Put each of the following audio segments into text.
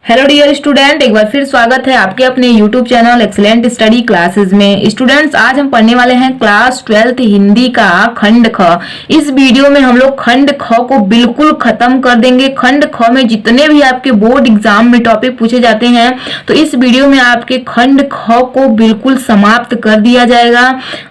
Hello dear student, एक बार फिर स्वागत है आपके अपने YouTube channel excellent study classes में। स्टूडेंट्स, आज हम पढ़ने वाले हैं क्लास 12th हिंदी का खंड ख। इस वीडियो में हम लोग खंड ख को बिल्कुल खत्म कर देंगे। खंड ख में जितने भी आपके बोर्ड एग्जाम में टॉपिक पूछे जाते हैं तो इस वीडियो में आपके खंड ख को बिल्कुल समाप्त कर दिया जाएगा।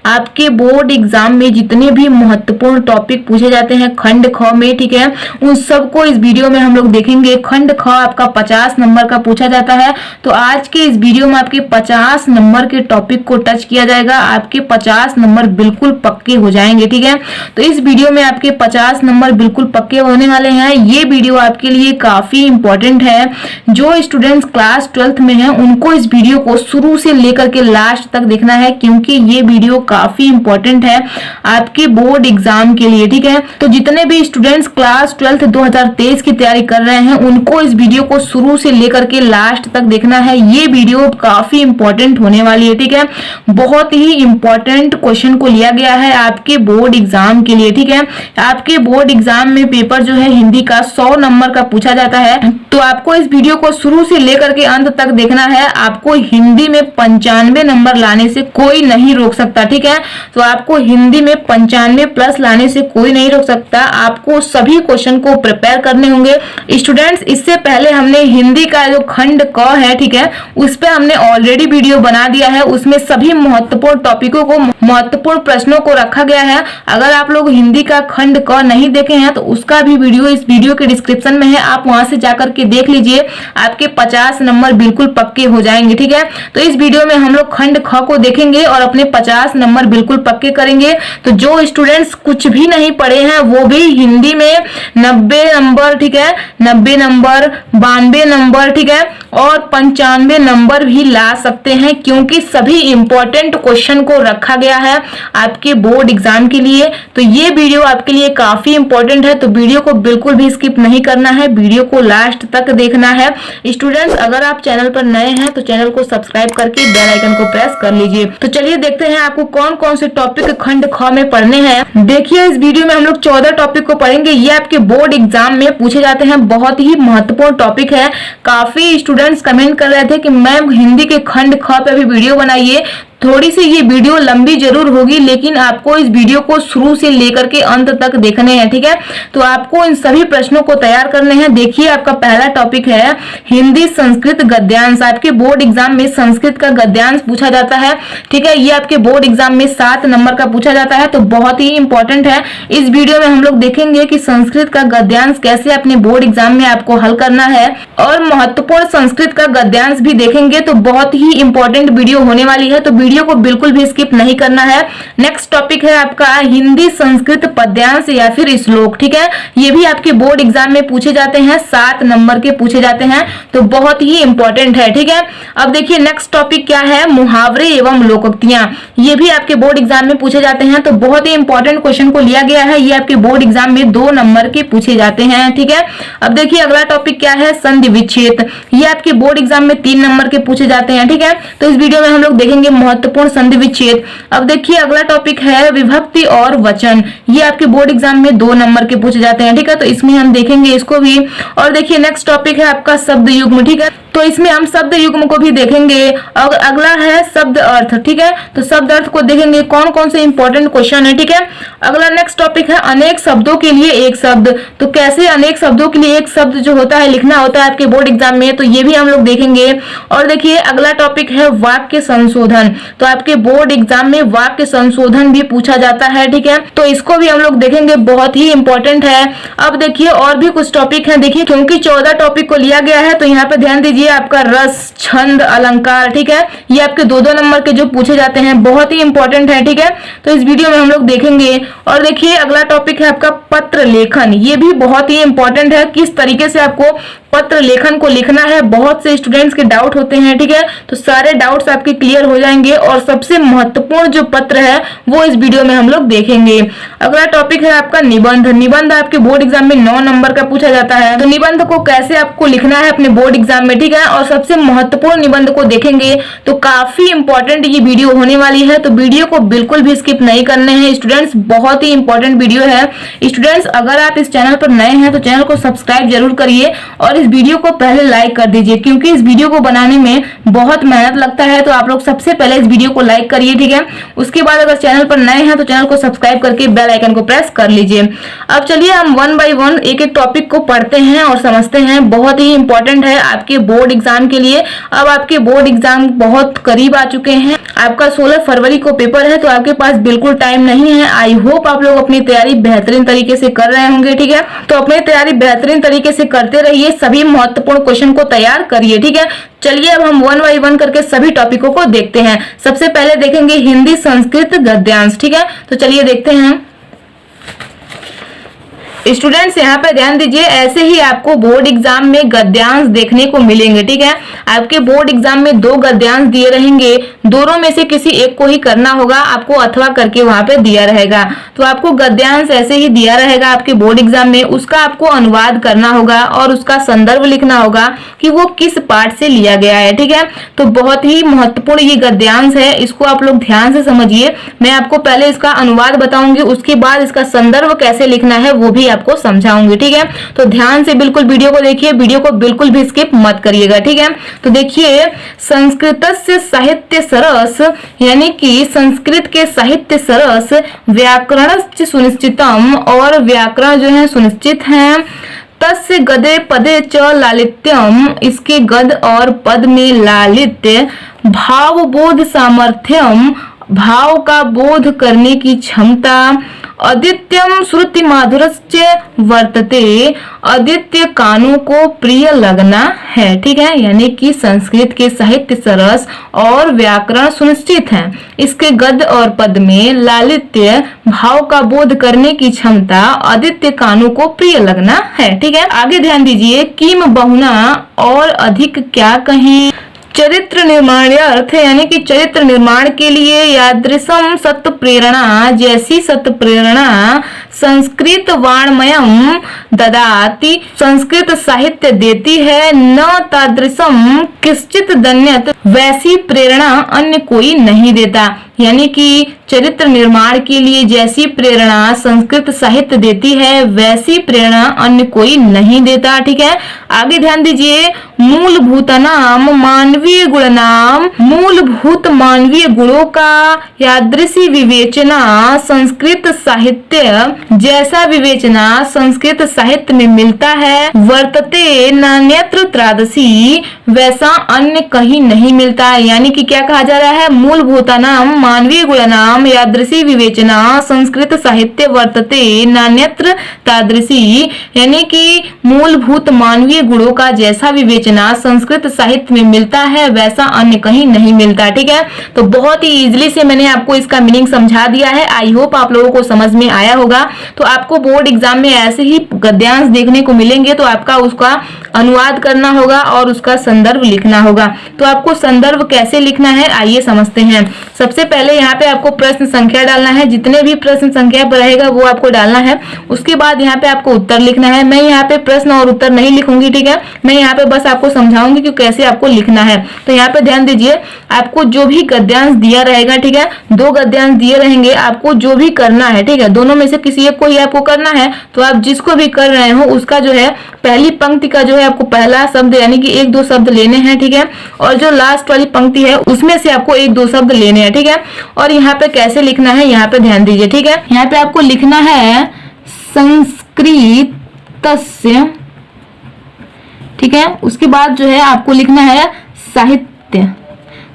आपके बोर्ड एग्जाम में जितने भी महत्वपूर्ण टॉपिक पूछे जाते हैं खंड ख में, ठीक है, उन सबको इस वीडियो में हम लोग देखेंगे। खंड ख आपका 50 नंबर का पूछा जाता है, तो आज के इस वीडियो में आपके 50 नंबर के टॉपिक को टच किया जाएगा। आपके 50 नंबर बिल्कुल पक्के हो जाएंगे, ठीक है। तो इस वीडियो में आपके 50 नंबर बिल्कुल पक्के होने वाले हैं। ये वीडियो आपके लिए काफी इंपॉर्टेंट है। जो स्टूडेंट्स क्लास 12th में हैं उनको इस वीडियो को शुरू से लेकर के लास्ट तक देखना है, क्योंकि ये वीडियो काफी इंपॉर्टेंट है आपके बोर्ड एग्जाम के लिए, ठीक है। तो जितने भी स्टूडेंट्स क्लास 12th 2023 की तैयारी कर रहे हैं उनको इस वीडियो को शुरू से लेकर के लास्ट तक देखना है। ये वीडियो काफी इंपॉर्टेंट होने वाली है, ठीक है। बहुत ही इंपॉर्टेंट क्वेश्चन को लिया गया है आपके बोर्ड एग्जाम के लिए, ठीक है। आपके बोर्ड एग्जाम में पेपर जो है हिंदी का 100 नंबर का पूछा जाता है, तो आपको इस वीडियो को शुरू से लेकर के अंत तक देखना है। आपको हिंदी में 95 नंबर लाने से कोई नहीं रोक सकता, ठीक है। तो आपको हिंदी में 95 प्लस लाने से कोई नहीं रोक सकता। आपको सभी क्वेश्चन को प्रिपेयर करने होंगे। स्टूडेंट्स, इससे पहले हमने हिंदी का जो खंड क है, ठीक है, उस पे हमने ऑलरेडी वीडियो बना दिया है। उसमें सभी महत्वपूर्ण टॉपिकों को, महत्वपूर्ण प्रश्नों को रखा गया है। अगर आप लोग हिंदी का खंड क नहीं देखे हैं तो उसका भी वीडियो इस वीडियो के डिस्क्रिप्शन में है, आप वहां से जाकर के देख लीजिए। आपके 50 नंबर बिल्कुल पक्के हो जाएंगे, ठीक है। तो इस वीडियो में हम लोग खंड ख को देखेंगे और अपने 50 नंबर बिल्कुल पक्के करेंगे। तो जो स्टूडेंट्स कुछ भी नहीं पढ़े हैं वो भी हिंदी में 90 नंबर, ठीक है, 90 नंबर, 92 नंबर, ठीक है, और 95 नंबर भी ला सकते हैं, क्योंकि सभी इंपॉर्टेंट क्वेश्चन को रखा गया है आपके बोर्ड एग्जाम के लिए। तो ये वीडियो आपके लिए काफी इंपॉर्टेंट है, तो वीडियो को बिल्कुल भी स्किप नहीं करना है, वीडियो को लास्ट तक देखना है। स्टूडेंट्स, अगर आप चैनल पर नए हैं तो चैनल को सब्सक्राइब करके बेल आइकन को प्रेस कर लीजिए। तो चलिए देखते हैं आपको कौन कौन से टॉपिक खंड ख में पढ़ने हैं। देखिए, इस वीडियो में हम लोग 14 टॉपिक को पढ़ेंगे। ये आपके बोर्ड एग्जाम में पूछे जाते हैं, बहुत ही महत्वपूर्ण टॉपिक है। काफी स्टूडेंट्स कमेंट कर रहे थे कि मैम हिंदी के खंड ख पे भी वीडियो बनाइए। थोड़ी सी ये वीडियो लंबी जरूर होगी, लेकिन आपको इस वीडियो को शुरू से लेकर के अंत तक देखने हैं, ठीक है। तो आपको इन सभी प्रश्नों को तैयार करने हैं। देखिए, आपका पहला टॉपिक है हिंदी संस्कृत गद्यांश। आपके बोर्ड एग्जाम में संस्कृत का गद्यांश पूछा जाता है, ठीक है। ये आपके बोर्ड एग्जाम में 7 नंबर का पूछा जाता है, तो बहुत ही इंपॉर्टेंट है। इस वीडियो में हम लोग देखेंगे कि संस्कृत का गद्यांश कैसे अपने बोर्ड एग्जाम में आपको हल करना है, और महत्वपूर्ण संस्कृत का गद्यांश भी देखेंगे। तो बहुत ही इंपॉर्टेंट वीडियो होने वाली है, तो वीडियो को बिल्कुल भी स्किप नहीं करना है। नेक्स्ट टॉपिक है आपका हिंदी संस्कृत पद्यांश या फिर श्लोक, ठीक है। ये भी आपके बोर्ड एग्जाम में पूछे जाते हैं, 7 नंबर के पूछे जाते हैं, तो बहुत ही इंपॉर्टेंट है, ठीक है। अब देखिए नेक्स्ट टॉपिक क्या है, मुहावरे एवं लोकोक्तियां। ये भी आपके बोर्ड एग्जाम में पूछे जाते हैं, तो बहुत ही इंपॉर्टेंट क्वेश्चन को लिया गया है। ये आपके बोर्ड एग्जाम में 2 नंबर के पूछे जाते हैं, ठीक है। अब देखिए अगला टॉपिक क्या है, संधि विच्छेद। ये आपके बोर्ड एग्जाम में 3 नंबर के पूछे जाते हैं, ठीक है। तो इस वीडियो में हम लोग देखेंगे महत्वपूर्ण संधि विच्छेद। अब देखिए अगला टॉपिक है विभक्ति और वचन। ये आपके बोर्ड एग्जाम में 2 नंबर के पूछे जाते हैं, ठीक है। तो इसमें हम देखेंगे इसको भी। और देखिए नेक्स्ट टॉपिक है आपका शब्द युग्म, ठीक है। तो इसमें हम शब्द युग्म को भी देखेंगे। और अगला है शब्द अर्थ, ठीक है। तो शब्द अर्थ को देखेंगे कौन कौन से इंपॉर्टेंट क्वेश्चन है, ठीक है। अगला नेक्स्ट टॉपिक है अनेक शब्दों के लिए एक शब्द। तो कैसे अनेक शब्दों के लिए एक शब्द जो होता है लिखना होता है आपके बोर्ड एग्जाम में, तो ये भी हम लोग देखेंगे। और देखिए अगला टॉपिक है वाक्य संशोधन। तो आपके बोर्ड एग्जाम में वाक्य संशोधन भी पूछा जाता है, ठीक है। तो इसको भी हम लोग देखेंगे, बहुत ही इंपॉर्टेंट है। अब देखिए और भी कुछ टॉपिक है। देखिए क्योंकि 14 टॉपिक को लिया गया है, तो यहाँ पे ध्यान दीजिए आपका रस, छंद, अलंकार, ठीक है। ये आपके 2-2 नंबर के जो पूछे जाते हैं, बहुत ही इंपॉर्टेंट है, ठीक है। तो इस वीडियो में हम लोग देखेंगे। और देखिए अगला टॉपिक है आपका पत्र लेखन। ये भी बहुत ही इंपॉर्टेंट है, किस तरीके से आपको पत्र लेखन को लिखना है। बहुत से स्टूडेंट्स के डाउट होते हैं, ठीक है। तो सारे डाउट्स आपके क्लियर हो जाएंगे, और सबसे महत्वपूर्ण जो पत्र है वो इस वीडियो में हम लोग देखेंगे। अगला टॉपिक है आपका निबंध। निबंध आपके बोर्ड एग्जाम में 9 नंबर का पूछा जाता है, तो निबंध को कैसे आपको लिखना है अपने बोर्ड एग्जाम में, ठीक है। और सबसे महत्वपूर्ण निबंध को देखेंगे तो काफी इंपॉर्टेंट ये वीडियो होने वाली है, तो वीडियो को बिल्कुल भी स्किप नहीं करने हैं स्टूडेंट्स, बहुत ही इंपॉर्टेंट वीडियो है स्टूडेंट्स। अगर आप इस चैनल पर नए हैं तो चैनल को सब्सक्राइब जरूर करिए और इस वीडियो को पहले लाइक कर दीजिए, क्योंकि इस वीडियो को बनाने में बहुत मेहनत लगता है। तो आप लोग सबसे पहले इस वीडियो को लाइक करिए, ठीक है। उसके बाद अगर चैनल पर नए हैं तो चैनल को सब्सक्राइब करके बेल आइकन को प्रेस कर लीजिए। अब चलिए हम वन बाय वन एक एक टॉपिक को पढ़ते हैं और समझते हैं, बहुत ही इंपॉर्टेंट है आपके बोर्ड एग्जाम के लिए। अब आपके बोर्ड एग्जाम बहुत करीब आ चुके हैं, आपका 16 फरवरी को पेपर है, तो आपके पास बिल्कुल टाइम नहीं है। आई होप आप लोग अपनी तैयारी बेहतरीन तरीके से कर रहे होंगे, ठीक है। तो अपनी तैयारी बेहतरीन तरीके से करते रहिए, सभी महत्वपूर्ण क्वेश्चन को तैयार करिए, ठीक है। चलिए अब हम वन बाय वन करके सभी टॉपिकों को देखते हैं। सबसे पहले देखेंगे हिंदी संस्कृत गद्यांश, ठीक है। तो चलिए देखते हैं स्टूडेंट्स, यहाँ पे ध्यान दीजिए, ऐसे ही आपको बोर्ड एग्जाम में गद्यांश देखने को मिलेंगे, ठीक है। आपके बोर्ड एग्जाम में 2 गद्यांश दिए रहेंगे, दोनों में से किसी एक को ही करना होगा, आपको अथवा करके वहां पे दिया रहेगा। तो आपको गद्यांश ऐसे ही दिया रहेगा आपके बोर्ड एग्जाम में, उसका आपको अनुवाद करना होगा और उसका संदर्भ लिखना होगा कि वो किस पाठ से लिया गया है, ठीक है। तो बहुत ही महत्वपूर्ण ये गद्यांश है, इसको आप लोग ध्यान से समझिए। मैं आपको पहले इसका अनुवाद बताऊंगी, उसके बाद इसका संदर्भ कैसे लिखना है वो भी आपको समझाऊंगी, ठीक है। तो ध्यान से बिल्कुल वीडियो को देखिए, वीडियो को बिल्कुल भी स्किप मत करिएगा, ठीक है। तो देखिए, संस्कृतस्य साहित्य सरस, यानी कि संस्कृत के साहित्य सरस, व्याकरणश्च सुनिश्चितम, और व्याकरण जो है सुनिश्चित है। तस्य गदे पदे च लालित्यम, इसके गद और पद में लालित्य। भावबोध सामर्थ्यम, भाव का बोध करने की क्षमता। आदित्यम श्रुति माधुरस्य वर्तते, आदित्य कानों को प्रिय लगना है, ठीक है। यानी कि संस्कृत के साहित्य सरस और व्याकरण सुनिश्चित है, इसके गद और पद में लालित्य, भाव का बोध करने की क्षमता, आदित्य कानों को प्रिय लगना है, ठीक है। आगे ध्यान दीजिए, किम बहुना, और अधिक क्या कहें। चरित्र निर्माणार्थ, यानी कि चरित्र निर्माण के लिए यादृशम सत्य प्रेरणा, जैसी सत्य प्रेरणा संस्कृत वाङ्मयम् ददाति, संस्कृत साहित्य देती है, न तादृशम किश्चित दन्यत, वैसी प्रेरणा अन्य कोई नहीं देता। यानी कि चरित्र निर्माण के लिए जैसी प्रेरणा संस्कृत साहित्य देती है, वैसी प्रेरणा अन्य कोई नहीं देता, ठीक है। आगे ध्यान दीजिए, मूलभूतानाम मानवीय गुणनाम, मूलभूत मानवीय गुणों का यादृशी विवेचना संस्कृत साहित्य, जैसा विवेचना संस्कृत साहित्य में मिलता है, वर्तते नान्यत्र त्रादसी, वैसा अन्य कहीं नहीं मिलता। यानी कि क्या कहा जा रहा है, मूलभूतानाम मानवीय गुणनाम यादृशी विवेचना संस्कृत साहित्य वर्तते नान्यत्र तादृशी, यानी कि मूलभूत मानवीय गुणों का जैसा विवेचना संस्कृत साहित्य में मिलता है, वैसा अन्य कहीं नहीं मिलता, ठीक है। तो बहुत ही इजीली से मैंने आपको इसका मीनिंग समझा दिया है, आई होप आप लोगों को समझ में आया होगा। तो आपको बोर्ड एग्जाम में ऐसे ही गद्यांश देखने को मिलेंगे, तो आपका उसका अनुवाद करना होगा और उसका संदर्भ लिखना होगा। तो आपको संदर्भ कैसे लिखना है आइए समझते हैं। सबसे पहले यहाँ पे आपको प्रश्न संख्या डालना है, जितने भी प्रश्न संख्या पर रहेगा वो आपको डालना है। उसके बाद यहाँ पे आपको उत्तर लिखना है। मैं यहाँ पे प्रश्न और उत्तर नहीं लिखूंगी, ठीक है, मैं यहाँ पे बस आपको समझाऊंगी कि कैसे आपको लिखना है। तो यहाँ पे ध्यान दीजिए, आपको जो भी गद्यांश दिया रहेगा, ठीक है, 2 गद्यांश दिए रहेंगे, आपको जो भी करना है, ठीक है, दोनों में से किसी एक को ही आपको करना है। तो आप जिसको भी कर रहे हो उसका जो है पहली पंक्ति का जो है आपको पहला शब्द यानी कि 1-2 शब्द लेने हैं, ठीक है, और जो लास्ट वाली पंक्ति है उसमें से आपको 1-2 शब्द लेने हैं, ठीक है। और यहाँ पे कैसे लिखना है यहाँ पे ध्यान दीजिए, ठीक है। यहाँ पे आपको लिखना है संस्कृतस्य, ठीक है। उसके बाद जो है आपको लिखना है साहित्य,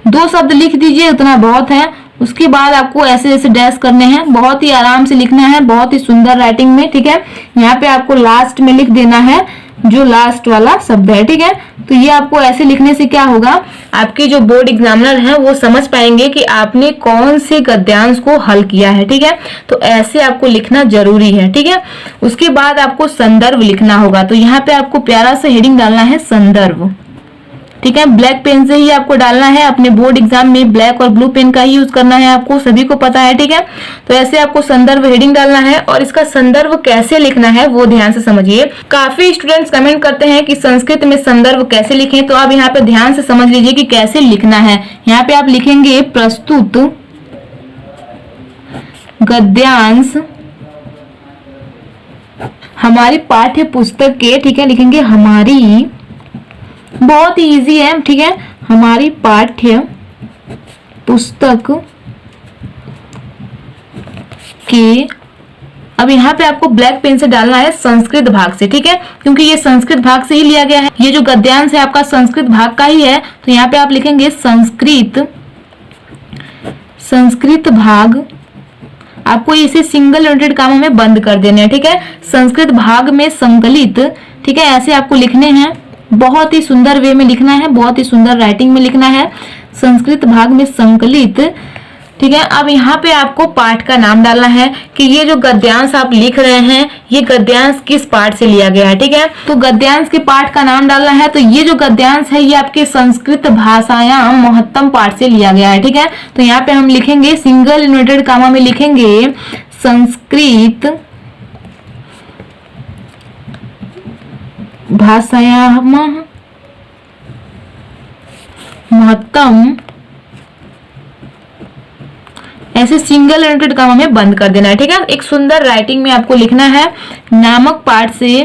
2 शब्द लिख दीजिए, उतना बहुत है। उसके बाद आपको ऐसे ऐसे डैश करने हैं, बहुत ही आराम से लिखना है, बहुत ही सुंदर राइटिंग में, ठीक है। यहाँ पे आपको लास्ट में लिख देना है जो लास्ट वाला शब्द है, ठीक है। तो ये आपको ऐसे लिखने से क्या होगा, आपके जो बोर्ड एग्जामिनर हैं वो समझ पाएंगे कि आपने कौन से गद्यांश को हल किया है, ठीक है। तो ऐसे आपको लिखना जरूरी है, ठीक है। उसके बाद आपको संदर्भ लिखना होगा। तो यहाँ पे आपको प्यारा सा हेडिंग डालना है संदर्भ, ठीक है। ब्लैक पेन से ही आपको डालना है, अपने बोर्ड एग्जाम में ब्लैक और ब्लू पेन का ही यूज करना है, आपको सभी को पता है, ठीक है। तो ऐसे आपको संदर्भ हेडिंग डालना है और इसका संदर्भ कैसे लिखना है वो ध्यान से समझिए। काफी स्टूडेंट्स कमेंट करते हैं कि संस्कृत में संदर्भ कैसे लिखें, तो आप यहाँ पे ध्यान से समझ लीजिए कि कैसे लिखना है। यहाँ पे आप लिखेंगे प्रस्तुत गद्यांश हमारी पाठ्य पुस्तक के, ठीक है, लिखेंगे हमारी, बहुत ही इजी है, ठीक है, हमारी पाठ्य पुस्तक के, अब यहाँ पे आपको ब्लैक पेन से डालना है संस्कृत भाग से, ठीक है, क्योंकि ये संस्कृत भाग से ही लिया गया है, ये जो गद्यांश है आपका संस्कृत भाग का ही है, तो यहाँ पे आप लिखेंगे संस्कृत भाग, आपको इसे सिंगल नोटेड कामों में बंद कर देने हैं, ठीक है। संस्कृत भाग में संकलित, ठीक है, ऐसे आपको लिखने हैं, बहुत ही सुंदर वे में लिखना है, बहुत ही सुंदर राइटिंग में लिखना है, संस्कृत भाग में संकलित, ठीक है। अब यहाँ पे आपको पाठ का नाम डालना है कि ये जो गद्यांश आप लिख रहे हैं ये गद्यांश किस पाठ से लिया गया है, ठीक है। तो गद्यांश के पाठ का नाम डालना है, तो ये जो गद्यांश है ये आपके संस्कृत भाषायाम महत्तम पाठ से लिया गया है, ठीक है। तो यहाँ पे हम लिखेंगे सिंगल इन्वर्टेड कामा में लिखेंगे संस्कृत भाषायाम महत्तम, ऐसे सिंगल इन्वर्टेड कामा में बंद कर देना है, ठीक है। एक सुंदर राइटिंग में आपको लिखना है नामक पाठ से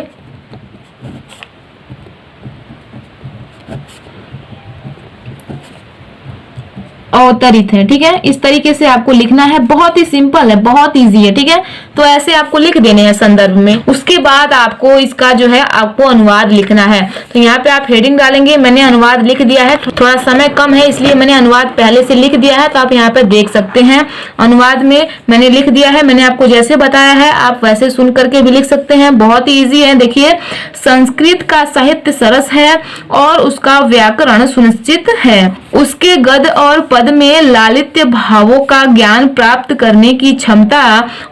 अवतरित है, ठीक है। इस तरीके से आपको लिखना है, बहुत ही सिंपल है, बहुत इजी है, ठीक है। तो ऐसे आपको लिख देने हैं संदर्भ में। उसके बाद आपको इसका जो है आपको अनुवाद लिखना है, तो यहाँ पे आप हेडिंग डालेंगे, मैंने अनुवाद लिख दिया है, थोड़ा समय कम है इसलिए मैंने अनुवाद पहले से लिख दिया है, तो आप यहाँ पे देख सकते हैं अनुवाद में मैंने लिख दिया है, मैंने आपको जैसे बताया है आप वैसे सुन करके भी लिख सकते हैं, बहुत ही ईजी है। देखिए, संस्कृत का साहित्य सरस है और उसका व्याकरण सुनिश्चित है, उसके गद्य और पद में लालित्य भावों का ज्ञान प्राप्त करने की क्षमता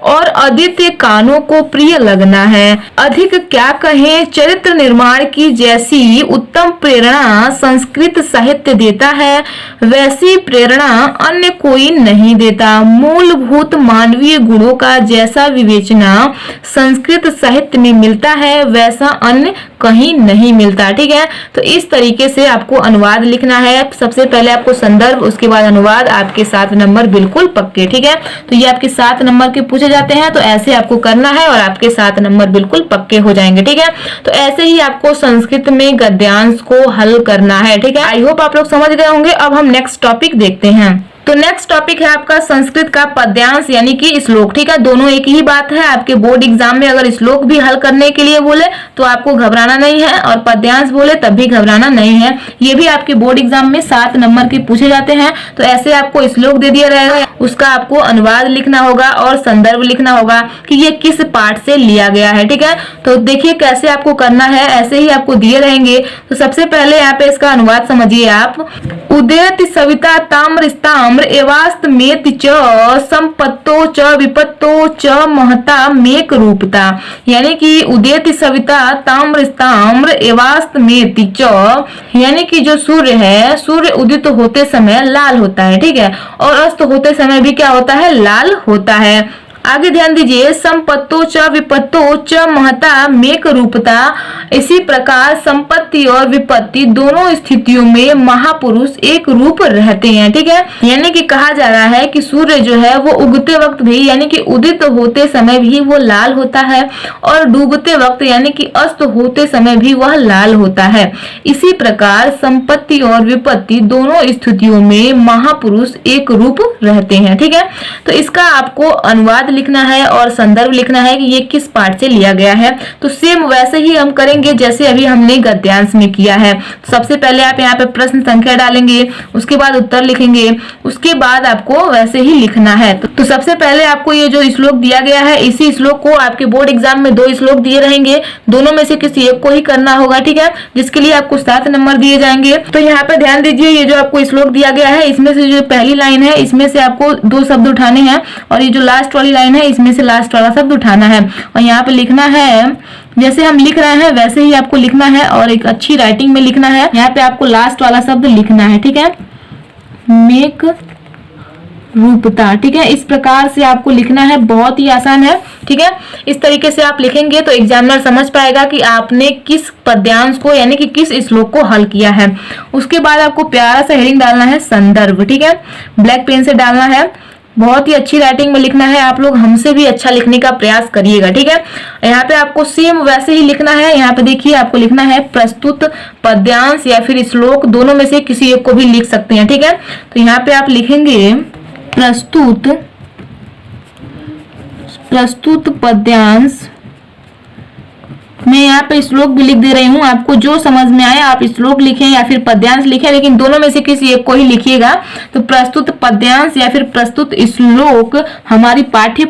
और अद्वितीय कानों को प्रिय लगना है। अधिक क्या कहें, चरित्र निर्माण की जैसी उत्तम प्रेरणा संस्कृत साहित्य देता है वैसी प्रेरणा अन्य कोई नहीं देता। मूलभूत मानवीय गुणों का जैसा विवेचना संस्कृत साहित्य में मिलता है वैसा अन्य कहीं नहीं मिलता, ठीक है। तो इस तरीके से आपको अनुवाद लिखना है, सबसे पहले आपको संदर्भ, उसके बाद अनुवाद, आपके 7 नंबर बिल्कुल पक्के, ठीक है। तो ये आपके 7 नंबर के पूछे जाते हैं, तो ऐसे आपको करना है और आपके 7 नंबर बिल्कुल पक्के हो जाएंगे, ठीक है। तो ऐसे ही आपको संस्कृत में गद्यांश को हल करना है, ठीक है। आई होप आप लोग समझ गए होंगे। अब हम नेक्स्ट टॉपिक देखते हैं। तो नेक्स्ट टॉपिक है आपका संस्कृत का पद्यांश यानी कि श्लोक, ठीक है। दोनों एक ही बात है, आपके बोर्ड एग्जाम में अगर श्लोक भी हल करने के लिए बोले तो आपको घबराना नहीं है और पद्यांश बोले तब भी घबराना नहीं है। ये भी आपके बोर्ड एग्जाम में 7 नंबर के पूछे जाते हैं। तो ऐसे आपको श्लोक दे दिया रहेगा, उसका आपको अनुवाद लिखना होगा और संदर्भ लिखना होगा कि ये किस पाठ से लिया गया है, ठीक है। तो देखिए कैसे आपको करना है, ऐसे ही आपको दिए रहेंगे। तो सबसे पहले यहाँ पे इसका अनुवाद समझिए आप। उदेति सविता ताम्रस्ताम्र एवास्त मेति च संपत्तो च विपत्तो च महता मेक रूपता, यानी कि उदेति सविता ताम्रस्ताम्र एवास्त मेति च, यानी कि जो सूर्य है, सूर्य उदित होते समय लाल होता है, ठीक है, और अस्त होते समय भी क्या होता है, लाल होता है। आगे ध्यान दीजिए, संपत्तो च विपत्तो च महता मेक रूपता, इसी प्रकार संपत्ति और विपत्ति दोनों स्थितियों में महापुरुष एक रूप रहते हैं, ठीक है। यानी कि कहा जा रहा है कि सूर्य जो है वो उगते वक्त भी यानी कि उदित होते समय भी वो लाल होता है और डूबते वक्त यानी कि अस्त होते समय भी वह लाल होता है। इसी प्रकार संपत्ति और विपत्ति दोनों स्थितियों में महापुरुष एक रूप रहते हैं, ठीक है। तो इसका आपको अनुवाद लिखना है और संदर्भ लिखना है कि ये किस पाठ से लिया गया है। तो सेम वैसे ही हम करेंगे जैसे अभी हमने गद्यांश में किया है। सबसे पहले आप यहाँ पे प्रश्न संख्या डालेंगे, उसके बाद उत्तर लिखेंगे, उसके बाद आपको वैसे ही लिखना है। तो सबसे पहले आपको ये जो श्लोक दिया गया है, इसी श्लोक को आपके बोर्ड एग्जाम में 2 श्लोक दिए रहेंगे, दोनों में से किसी एक को ही करना होगा, ठीक है, जिसके लिए आपको 7 नंबर दिए जाएंगे। तो यहाँ पे ध्यान दीजिए, ये जो आपको श्लोक दिया गया है इसमें से जो पहली लाइन है इसमें से आपको 2 शब्द उठाने हैं और ये जो लास्ट वाली लाइन है इसमें से लास्ट वाला शब्द उठाना है और यहाँ पे लिखना है जैसे हम लिख रहे हैं वैसे ही आपको लिखना है और एक अच्छी राइटिंग में लिखना है। यहाँ पे आपको लास्ट वाला शब्द लिखना है, ठीक है, मेक रूपता, ठीक है। इस प्रकार से आपको लिखना है, बहुत ही आसान है, ठीक है। इस तरीके से आप लिखेंगे तो एग्जामिनर समझ पाएगा कि आपने किस पद्यांश को यानी कि किस श्लोक को हल किया है। उसके बाद आपको प्यारा सा हेडिंग डालना है संदर्भ, ठीक है, ब्लैक पेन से डालना है, बहुत ही अच्छी राइटिंग में लिखना है। आप लोग हमसे भी अच्छा लिखने का प्रयास करिएगा, ठीक है। यहाँ पे आपको सेम वैसे ही लिखना है। यहाँ पे देखिए आपको लिखना है प्रस्तुत पद्यांश या फिर श्लोक, दोनों में से किसी एक को भी लिख सकते हैं, ठीक है। तो यहाँ पे आप लिखेंगे प्रस्तुत पद्यांश। मैं यहाँ पे श्लोक भी लिख दे रही हूँ, आपको जो समझ में आए आप श्लोक लिखें या फिर पद्यांश लिखें, लेकिन दोनों में से किसी एक को ही लिखिएगा। तो प्रस्तुत पद्यांश या फिर प्रस्तुत श्लोक हमारी पाठ्य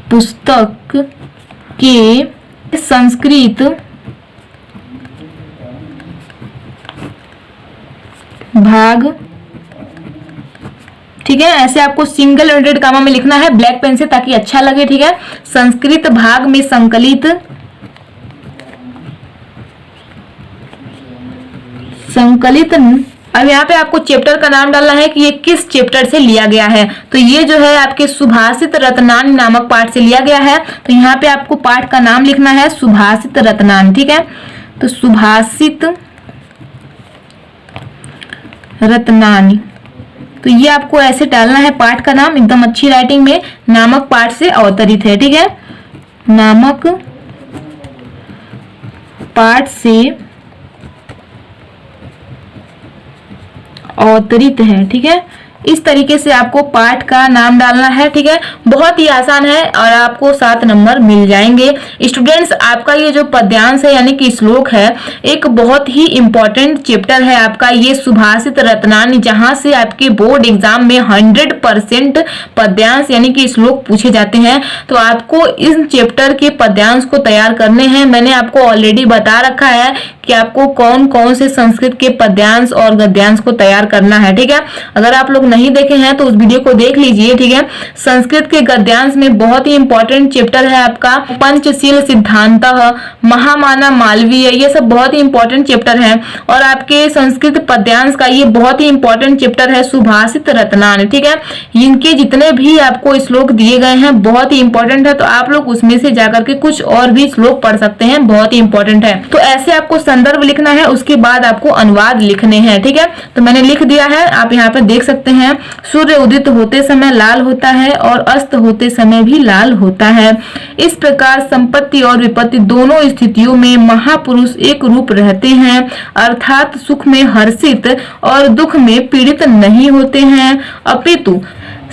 पुस्तक के संस्कृत भाग, ठीक है। ऐसे आपको सिंगल इन्वर्टेड कामा में लिखना है ब्लैक पेन से, ताकि अच्छा लगे, ठीक है। संस्कृत भाग में संकलित अब यहाँ पे आपको चैप्टर का नाम डालना है कि ये किस चैप्टर से लिया गया है। तो ये जो है आपके सुभाषित रत्नानि नामक पाठ से लिया गया है। तो यहाँ पे आपको पाठ का नाम लिखना है सुभाषित रत्नानि, ठीक है। तो सुभाषित रत्नानि, तो ये आपको ऐसे डालना है पाठ का नाम एकदम अच्छी राइटिंग में, नामक पाठ से अवतरित है, ठीक है, नामक पाठ से अवतरित है, ठीक है। इस तरीके से आपको पाठ का नाम डालना है, ठीक है। बहुत ही आसान है और आपको 7 नंबर मिल जाएंगे। स्टूडेंट्स, आपका ये जो पद्यांश है यानी कि श्लोक है, एक बहुत ही इंपॉर्टेंट चैप्टर है आपका ये सुभाषित रत्नानि, जहां से आपके बोर्ड एग्जाम में 100% पद्यांश यानी कि श्लोक पूछे जाते हैं। तो आपको इस चैप्टर के पद्यांश को तैयार करने हैं। मैंने आपको ऑलरेडी बता रखा है कि आपको कौन कौन से संस्कृत के पद्यांश और गद्यांश को तैयार करना है, ठीक है। अगर आप लोग नहीं देखे हैं तो उस वीडियो को देख लीजिए, ठीक है। संस्कृत के गद्यांश में बहुत ही इंपॉर्टेंट चैप्टर है आपका पंचशील सिद्धांतः, महामाना मालवीय, ये सब बहुत ही इंपॉर्टेंट चैप्टर है। और आपके संस्कृत पद्यांश का ये बहुत ही इंपॉर्टेंट चैप्टर है सुभाषित रत्नानि, ठीक है। इनके जितने भी आपको श्लोक दिए गए हैं बहुत ही इंपॉर्टेंट है, तो आप लोग उसमें से जाकर के कुछ और भी श्लोक पढ़ सकते हैं, बहुत ही इंपॉर्टेंट है। तो ऐसे आपको संदर्भ लिखना है, उसके बाद आपको अनुवाद लिखने हैं, ठीक है। तो मैंने लिख दिया है, आप यहाँ पे देख सकते हैं। सूर्य उदित होते समय लाल होता है और अस्त होते समय भी लाल होता है। इस प्रकार संपत्ति और विपत्ति दोनों स्थितियों में महापुरुष एक रूप रहते हैं, अर्थात सुख में हर्षित और दुख में पीड़ित नहीं होते हैं, अपितु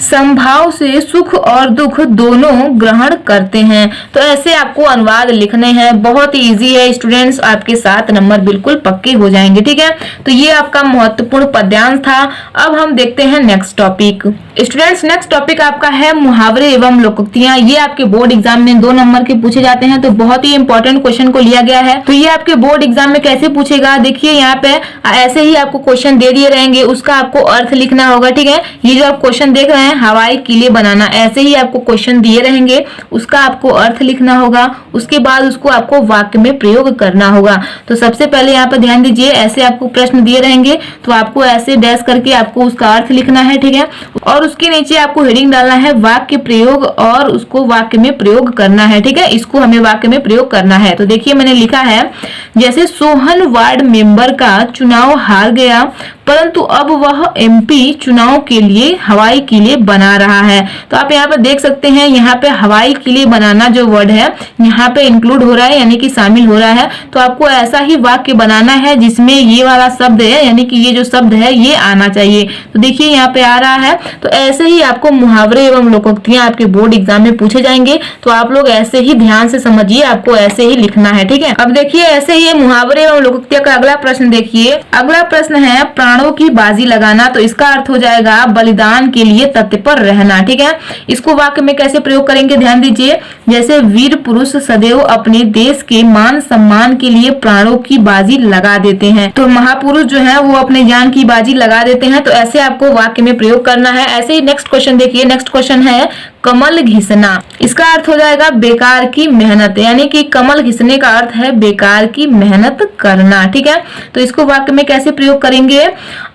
संभाव से सुख और दुख दोनों ग्रहण करते हैं। तो ऐसे आपको अनुवाद लिखने हैं, बहुत ही इजी है स्टूडेंट्स, आपके 7 नंबर बिल्कुल पक्के हो जाएंगे, ठीक है। तो ये आपका महत्वपूर्ण पद्यांश था। अब हम देखते हैं next topic. Students, next topic आपका है मुहावरे एवं लोकोक्तियां। ये आपके बोर्ड एग्जाम में 2 नंबर के पूछे जाते हैं, तो बहुत ही इंपॉर्टेंट क्वेश्चन को लिया गया है। तो ये आपके बोर्ड एग्जाम में कैसे पूछेगा, देखिए यहाँ पे ऐसे ही आपको क्वेश्चन दे दिए रहेंगे, उसका आपको अर्थ लिखना होगा, ठीक है। ये जो आप क्वेश्चन देख रहे हैं हवाई किले बनाना, ऐसे ही आपको क्वेश्चन दिए रहेंगे, उसका आपको अर्थ लिखना होगा, उसके बाद उसको आपको वाक्य में प्रयोग करना होगा। तो सबसे पहले यहाँ पर ध्यान दीजिए, ऐसे आपको प्रश्न दिए रहेंगे तो आपको ऐसे डैश करके आपको उसका अर्थ लिखना है, ठीक है। और उसके नीचे आपको हेडिंग डालना है वाक्य प्रयोग और उसको वाक्य में प्रयोग करना है, ठीक है। इसको हमें वाक्य में प्रयोग करना है। तो देखिए मैंने लिखा है, जैसे सोहन वार्ड मेंबर का चुनाव हार गया परंतु अब वह एमपी चुनाव के लिए हवाई किले बना रहा है। तो आप यहाँ पर देख सकते हैं, यहाँ पे हवाई किले बनाना जो वर्ड है यहाँ पे इंक्लूड हो रहा है, यानी कि शामिल हो रहा है। तो आपको ऐसा ही वाक्य बनाना है जिसमें ये वाला शब्द है, यानी कि ये जो शब्द है ये आना चाहिए। तो देखिए यहाँ पे आ रहा है। तो ऐसे ही आपको मुहावरे एवं लोकोक्तियां आपके बोर्ड एग्जाम में पूछे जाएंगे, तो आप लोग ऐसे ही ध्यान से समझिए, आपको ऐसे ही लिखना है, ठीक है। अब देखिए ऐसे ही मुहावरे एवं लोकोक्तियां का अगला प्रश्न देखिए। अगला प्रश्न है प्राणों की बाजी लगाना, तो इसका अर्थ हो जाएगा बलिदान के लिए तत्पर रहना। ठीक है, इसको वाक्य में कैसे प्रयोग करेंगे ध्यान दीजिए। जैसे वीर पुरुष सदैव अपने देश के मान सम्मान के लिए प्राणों की बाजी लगा देते हैं, तो महापुरुष जो है वो अपने जान की बाजी लगा देते हैं। तो ऐसे आपको वाक्य में प्रयोग करना है। ऐसे ही नेक्स्ट क्वेश्चन देखिए। नेक्स्ट क्वेश्चन है कमल घिसना। इसका अर्थ हो जाएगा बेकार की मेहनत, यानी कि कमल घिसने का अर्थ है बेकार की मेहनत करना। ठीक है, तो इसको वाक्य में कैसे प्रयोग करेंगे।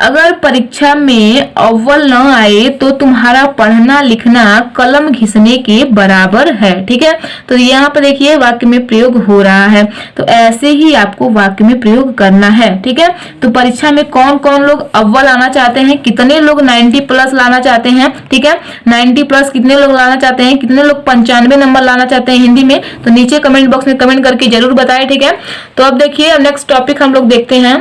अगर परीक्षा में अव्वल न आए तो तुम्हारा पढ़ना लिखना कलम घिसने के बराबर है। ठीक है, तो यहाँ पर देखिए वाक्य में प्रयोग हो रहा है, तो ऐसे ही आपको वाक्य में प्रयोग करना है। ठीक है, तो परीक्षा में कौन कौन लोग अव्वल आना चाहते हैं, कितने लोग 90 प्लस लाना चाहते हैं। ठीक है, 90 प्लस कितने लोग लाना चाहते हैं, कितने लोग 95 नंबर लाना चाहते हैं हिंदी में, तो नीचे कमेंट बॉक्स में कमेंट करके जरूर बताएं। ठीक है, तो अब देखिए अब नेक्स्ट टॉपिक हम लोग देखते हैं।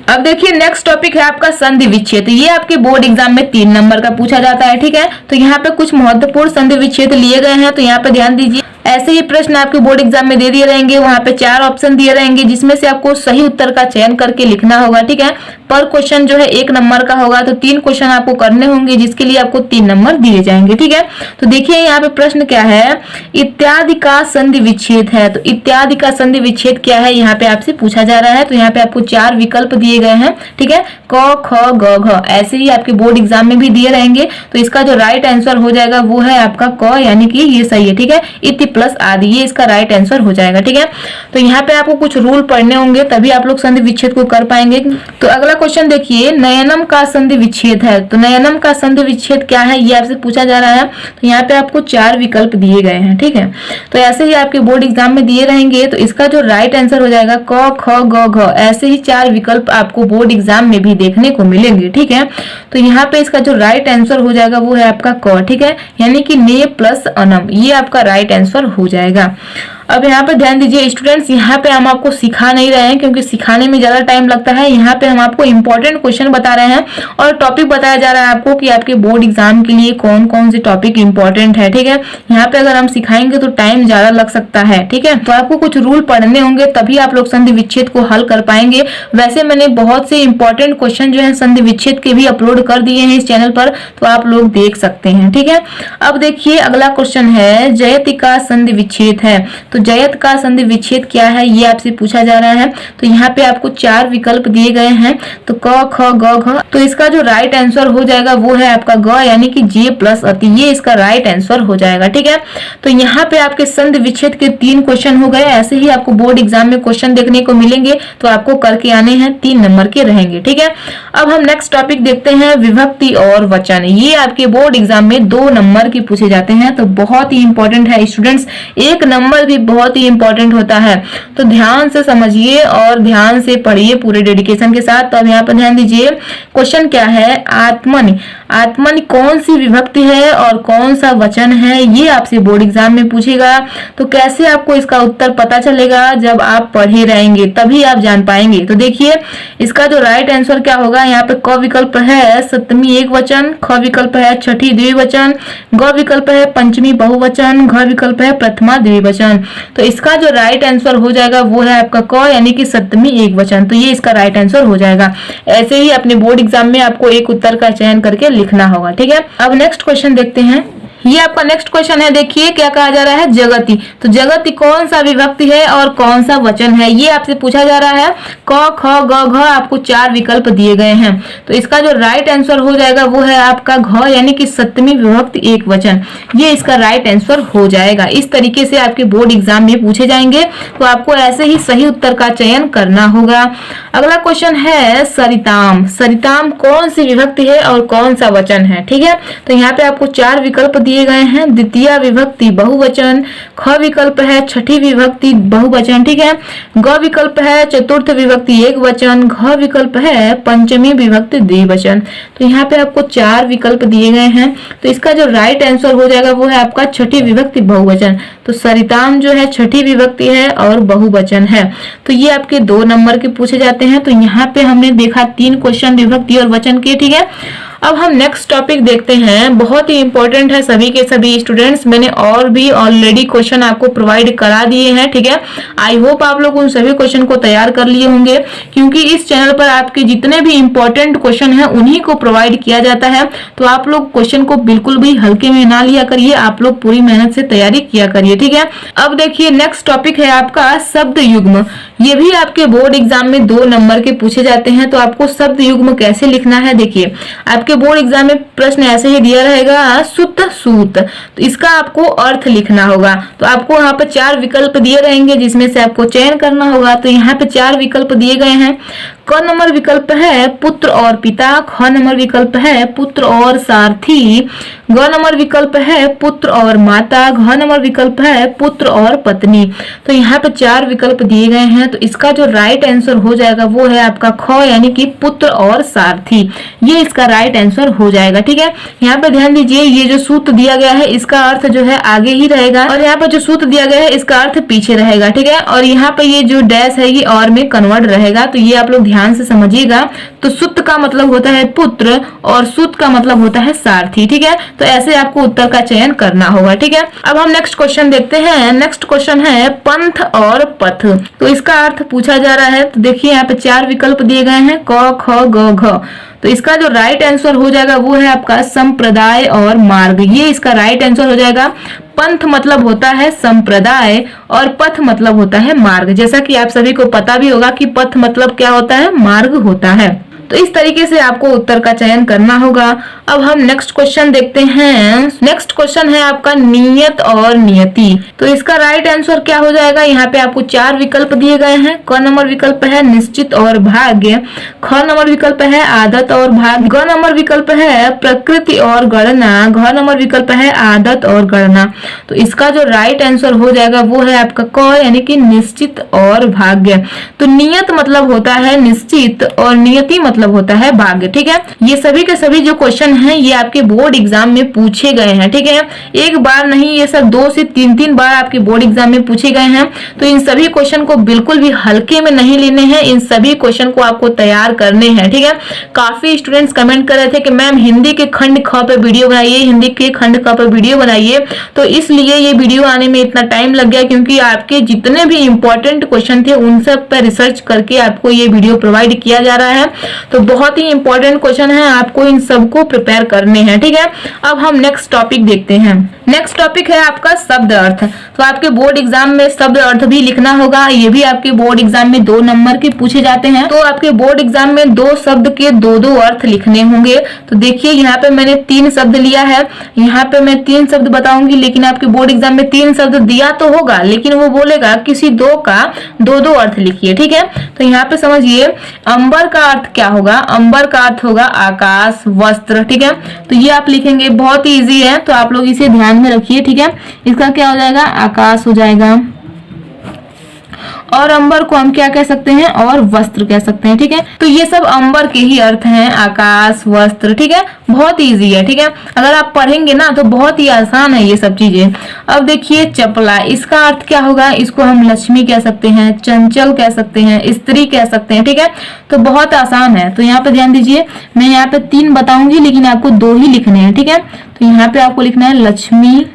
अब देखिए नेक्स्ट टॉपिक है आपका संधि विच्छेद। ये आपके बोर्ड एग्जाम में 3 नंबर का पूछा जाता है। ठीक है, तो यहाँ पे कुछ महत्वपूर्ण संधि विच्छेद लिए गए हैं, तो यहाँ पे ध्यान दीजिए। ऐसे ही प्रश्न आपके बोर्ड एग्जाम में दे दिए रहेंगे, वहां पे 4 ऑप्शन दिए रहेंगे जिसमें से आपको सही उत्तर का चयन करके लिखना होगा। ठीक है, पर क्वेश्चन जो है 1 नंबर का होगा, तो 3 क्वेश्चन आपको करने होंगे जिसके लिए आपको 3 नंबर दिए जाएंगे। ठीक है, तो देखिए यहाँ पे प्रश्न क्या है, इत्यादि का संधि विच्छेद है। तो इत्यादि का संधि विच्छेद क्या है, यहाँ पे आपसे पूछा जा रहा है। तो यहाँ पे आपको 4 विकल्प दिए गए हैं। ठीक है, क ख ग घ, ऐसे ही आपके बोर्ड एग्जाम में भी दिए रहेंगे। तो इसका जो राइट आंसर हो जाएगा वो है आपका क, यानी कि ये सही है। ठीक है, इति प्लस आदि, ये इसका राइट आंसर हो जाएगा। ठीक है, तो यहाँ पे आपको कुछ रूल पढ़ने होंगे तभी आप लोग संधि विच्छेद को कर पाएंगे। तो अगला क्वेश्चन देखिए, नयनम का संधि विच्छेद है। तो नयनम का संधि विच्छेद क्या है, ये आपसे पूछा जा रहा है। तो यहाँ पे आपको 4 विकल्प दिए गए हैं। ठीक है, तो ऐसे ही आपके बोर्ड एग्जाम में दिए रहेंगे। तो इसका जो राइट आंसर हो जाएगा क ख ग घ, ऐसे ही 4 विकल्प आपको बोर्ड एग्जाम में भी देखने को मिलेंगे। ठीक है, तो यहाँ पे इसका जो राइट आंसर हो जाएगा वो है आपका क। ठीक है, यानी कि ने प्लस अनम, ये आपका राइट आंसर हो जाएगा। अब यहाँ पे ध्यान दीजिए स्टूडेंट्स, यहाँ पे हम आपको सिखा नहीं रहे हैं क्योंकि सिखाने में ज्यादा टाइम लगता है। यहाँ पे हम आपको इंपॉर्टेंट क्वेश्चन बता रहे हैं और टॉपिक बताया जा रहा है आपको कि आपके बोर्ड एग्जाम के लिए कौन कौन से टॉपिक इंपॉर्टेंट है। ठीक है, यहाँ पे अगर हम सिखाएंगे तो टाइम ज्यादा लग सकता है। ठीक है, तो आपको कुछ रूल पढ़ने होंगे तभी आप लोग संधि विच्छेद को हल कर पाएंगे। वैसे मैंने बहुत से इंपॉर्टेंट क्वेश्चन जो है संधि विच्छेद के भी अपलोड कर दिए हैं इस चैनल पर, तो आप लोग देख सकते हैं। ठीक है, अब देखिए अगला क्वेश्चन है जयति का संधि विच्छेद है। तो जयत का संधि विच्छेद क्या है, ये आपसे पूछा जा रहा है। तो यहाँ पे आपको 4 विकल्प दिए गए हैं, तो क ख ग घ, तो इसका जो राइट आंसर हो जाएगा वो है आपका ग, यानी कि जे प्लस अति, ये इसका राइट आंसर हो जाएगा। ठीक है, तो यहाँ पे आपके संधि विच्छेद के 3 क्वेश्चन हो गए। ऐसे ही आपको बोर्ड एग्जाम में क्वेश्चन देखने को मिलेंगे, तो आपको करके आने हैं, 3 नंबर के रहेंगे। ठीक है, अब हम नेक्स्ट टॉपिक देखते हैं विभक्ति और वचन। ये आपके बोर्ड एग्जाम में 2 नंबर की पूछे जाते हैं, तो बहुत ही इंपॉर्टेंट है स्टूडेंट्स। 1 नंबर भी बहुत ही इंपॉर्टेंट होता है, तो ध्यान से समझिए और ध्यान से पढ़िए पूरे डेडिकेशन के साथ। तो अब यहाँ पर ध्यान दीजिए, क्वेश्चन क्या है, आत्मनि। आत्मनि कौन सी विभक्ति है और कौन सा वचन है, ये आपसे बोर्ड एग्जाम में पूछेगा। तो कैसे आपको इसका उत्तर पता चलेगा, जब आप पढ़े रहेंगे तभी आप जान पाएंगे। तो देखिए इसका जो राइट आंसर क्या होगा, यहाँ पे क विकल्प है सप्तमी एक वचन, ख विकल्प है छठी द्विवचन, ग विकल्प है पंचमी बहुवचन, घ विकल्प है प्रथमा द्विवचन। तो इसका जो राइट आंसर हो जाएगा वो है आपका क, यानी कि सप्तमी एक वचन, तो ये इसका राइट आंसर हो जाएगा। ऐसे ही अपने बोर्ड एग्जाम में आपको एक उत्तर का चयन करके लिखना होगा। ठीक है, अब नेक्स्ट क्वेश्चन देखते हैं। ये आपका नेक्स्ट क्वेश्चन है, देखिए क्या कहा जा रहा है, जगति। तो जगति कौन सा विभक्ति है और कौन सा वचन है, ये आपसे पूछा जा रहा है। क ख ग घ आपको 4 विकल्प दिए गए हैं, तो इसका जो राइट आंसर हो जाएगा वो है आपका घ, यानी कि सप्तमी विभक्ति एक वचन, ये इसका राइट आंसर हो जाएगा। इस तरीके से आपके बोर्ड एग्जाम में पूछे जाएंगे, तो आपको ऐसे ही सही उत्तर का चयन करना होगा। अगला क्वेश्चन है सरिताम। सरिताम कौन सी विभक्ति है और कौन सा वचन है। ठीक है, तो यहाँ पे आपको 4 विकल्प दिए गए हैं, द्वितीय विभक्ति बहुवचन, ख विकल्प है छठी विभक्ति बहुवचन, ठीक है, ग विकल्प है चतुर्थ विभक्ति एक वचन, घ विकल्प है पंचमी विभक्ति द्विवचन। तो यहाँ पे आपको 4 विकल्प दिए गए हैं, तो इसका जो राइट आंसर हो जाएगा वो है आपका छठी विभक्ति बहुवचन। तो सरिताम जो है छठी विभक्ति है और बहुवचन है, तो ये आपके 2 नंबर के पूछे जाते हैं। तो यहाँ पे हमने देखा 3 क्वेश्चन विभक्ति और वचन के। ठीक है, अब हम नेक्स्ट टॉपिक देखते हैं, बहुत ही इंपॉर्टेंट है सभी के सभी स्टूडेंट्स। मैंने और भी ऑलरेडी क्वेश्चन आपको प्रोवाइड करा दिए हैं, ठीक है। आई होप आप लोग उन सभी क्वेश्चन को तैयार कर लिए होंगे, क्योंकि इस चैनल पर आपके जितने भी इंपॉर्टेंट क्वेश्चन है उन्हीं को प्रोवाइड किया जाता है। तो आप लोग क्वेश्चन को बिल्कुल भी हल्के में ना लिया करिए, आप लोग पूरी मेहनत से तैयारी किया करिए, ठीक है। अब देखिए नेक्स्ट टॉपिक है आपका शब्द युग्म। ये भी आपके बोर्ड एग्जाम में 2 नंबर के पूछे जाते हैं। तो आपको शब्द युग्म कैसे लिखना है, देखिए आपके बोर्ड एग्जाम में प्रश्न ऐसे ही दिया रहेगा, सुत सूत। तो इसका आपको अर्थ लिखना होगा। तो आपको यहाँ पर 4 विकल्प दिए रहेंगे, जिसमें से आपको चयन करना होगा। तो यहाँ पे 4 विकल्प दिए गए हैं। क नंबर विकल्प है पुत्र और पिता, ख नंबर विकल्प है पुत्र और सारथी, ग नंबर विकल्प है पुत्र और माता, घ नंबर विकल्प है पुत्र और पत्नी। तो यहाँ पे 4 विकल्प दिए गए हैं। तो इसका जो राइट आंसर हो जाएगा वो है आपका ख, यानी कि पुत्र और सारथी। ये इसका राइट आंसर हो जाएगा, ठीक है। यहाँ पे ध्यान दीजिए, ये जो सूत्र दिया गया है इसका अर्थ जो है आगे ही रहेगा, और यहाँ पे जो सूत्र दिया गया है इसका अर्थ पीछे रहेगा, ठीक है। और यहाँ पे ये जो डैश है ये और में कन्वर्ट रहेगा। तो ये आप लोग ध्यान से समझिएगा। तो सुत का मतलब होता है पुत्र और सुत का मतलब होता है सारथी, ठीक है। तो ऐसे आपको उत्तर का चयन करना होगा, ठीक है। अब हम नेक्स्ट क्वेश्चन देखते हैं। नेक्स्ट क्वेश्चन है पंथ और पथ। तो इसका अर्थ पूछा जा रहा है। तो देखिए यहाँ पे 4 विकल्प दिए गए हैं, क ख ग घ। तो इसका जो राइट आंसर हो जाएगा वो है आपका संप्रदाय और मार्ग। ये इसका राइट आंसर हो जाएगा। पंथ मतलब होता है संप्रदाय और पथ मतलब होता है मार्ग। जैसा कि आप सभी को पता भी होगा कि पथ मतलब क्या होता है, मार्ग होता है। तो इस तरीके से आपको उत्तर का चयन करना होगा। अब हम नेक्स्ट क्वेश्चन देखते हैं। नेक्स्ट क्वेश्चन है आपका नियत और नियति। तो इसका राइट आंसर क्या हो जाएगा, यहाँ पे आपको 4 विकल्प दिए गए हैं। क नंबर विकल्प है निश्चित और भाग्य, ख नंबर विकल्प है आदत और भाग्य, ग नंबर विकल्प है प्रकृति और गणना, घ नंबर विकल्प है आदत और गणना। तो इसका जो राइट आंसर हो जाएगा वो है आपका क, यानी कि निश्चित और भाग्य। तो नियत मतलब होता है निश्चित और नियति मतलब होता है भाग्य, ठीक है। ये सभी के सभी जो क्वेश्चन हैं ये आपके बोर्ड एग्जाम में पूछे गए हैं, ठीक है। एक बार नहीं, ये सब 2 से 3 बार आपके बोर्ड एग्जाम में पूछे गए हैं। तो इन सभी क्वेश्चन को बिल्कुल भी हल्के में नहीं लेने हैं, इन सभी क्वेश्चन को आपको तैयार करने हैं, ठीक है। काफी स्टूडेंट्स कमेंट कर रहे थे कि मैम हिंदी के खंड ख पे वीडियो बनाइए, हिंदी के खंड ख पे वीडियो बनाइए। तो इसलिए ये वीडियो आने में इतना टाइम लग गया, क्योंकि आपके जितने भी इंपॉर्टेंट क्वेश्चन थे उन सब पर रिसर्च करके आपको ये वीडियो प्रोवाइड किया जा रहा है। तो बहुत ही इंपॉर्टेंट क्वेश्चन है, आपको इन सबको प्रिपेयर करने हैं, ठीक है। अब हम नेक्स्ट टॉपिक देखते हैं। नेक्स्ट टॉपिक है आपका शब्द अर्थ। तो आपके बोर्ड एग्जाम में शब्द अर्थ भी लिखना होगा। ये भी आपके बोर्ड एग्जाम में 2 नंबर के पूछे जाते हैं। तो आपके बोर्ड एग्जाम में 2 शब्द के 2 अर्थ लिखने होंगे। तो देखिए यहाँ पे मैंने 3 शब्द लिया है। यहाँ पे मैं 3 शब्द बताऊंगी, लेकिन आपके बोर्ड एग्जाम में 3 शब्द दिया तो होगा, लेकिन वो बोलेगा किसी 2 का 2 अर्थ लिखिए, ठीक है। तो यहाँ पे समझिए अंबर का अर्थ क्या होगा, अंबर का अर्थ होगा आकाश, वस्त्र, ठीक है। तो ये आप लिखेंगे, बहुत ही इजी है, तो आप लोग इसे ध्यान में रखिए, ठीक है। इसका क्या हो जाएगा, आकाश हो जाएगा। और अंबर को हम क्या कह सकते हैं, और वस्त्र कह सकते हैं, ठीक है। तो ये सब अंबर के ही अर्थ हैं, आकाश, वस्त्र, ठीक है। बहुत इजी है, ठीक है। अगर आप पढ़ेंगे ना तो बहुत ही आसान है ये सब चीजें। अब देखिए चपला, इसका अर्थ क्या होगा, इसको हम लक्ष्मी कह सकते हैं, चंचल कह सकते हैं, स्त्री कह सकते हैं, ठीक है। तो बहुत आसान है। तो यहाँ पे ध्यान दीजिए, मैं यहाँ पे 3 बताऊंगी, लेकिन आपको 2 ही लिखने हैं, ठीक है। तो यहाँ पे आपको लिखना है लक्ष्मी,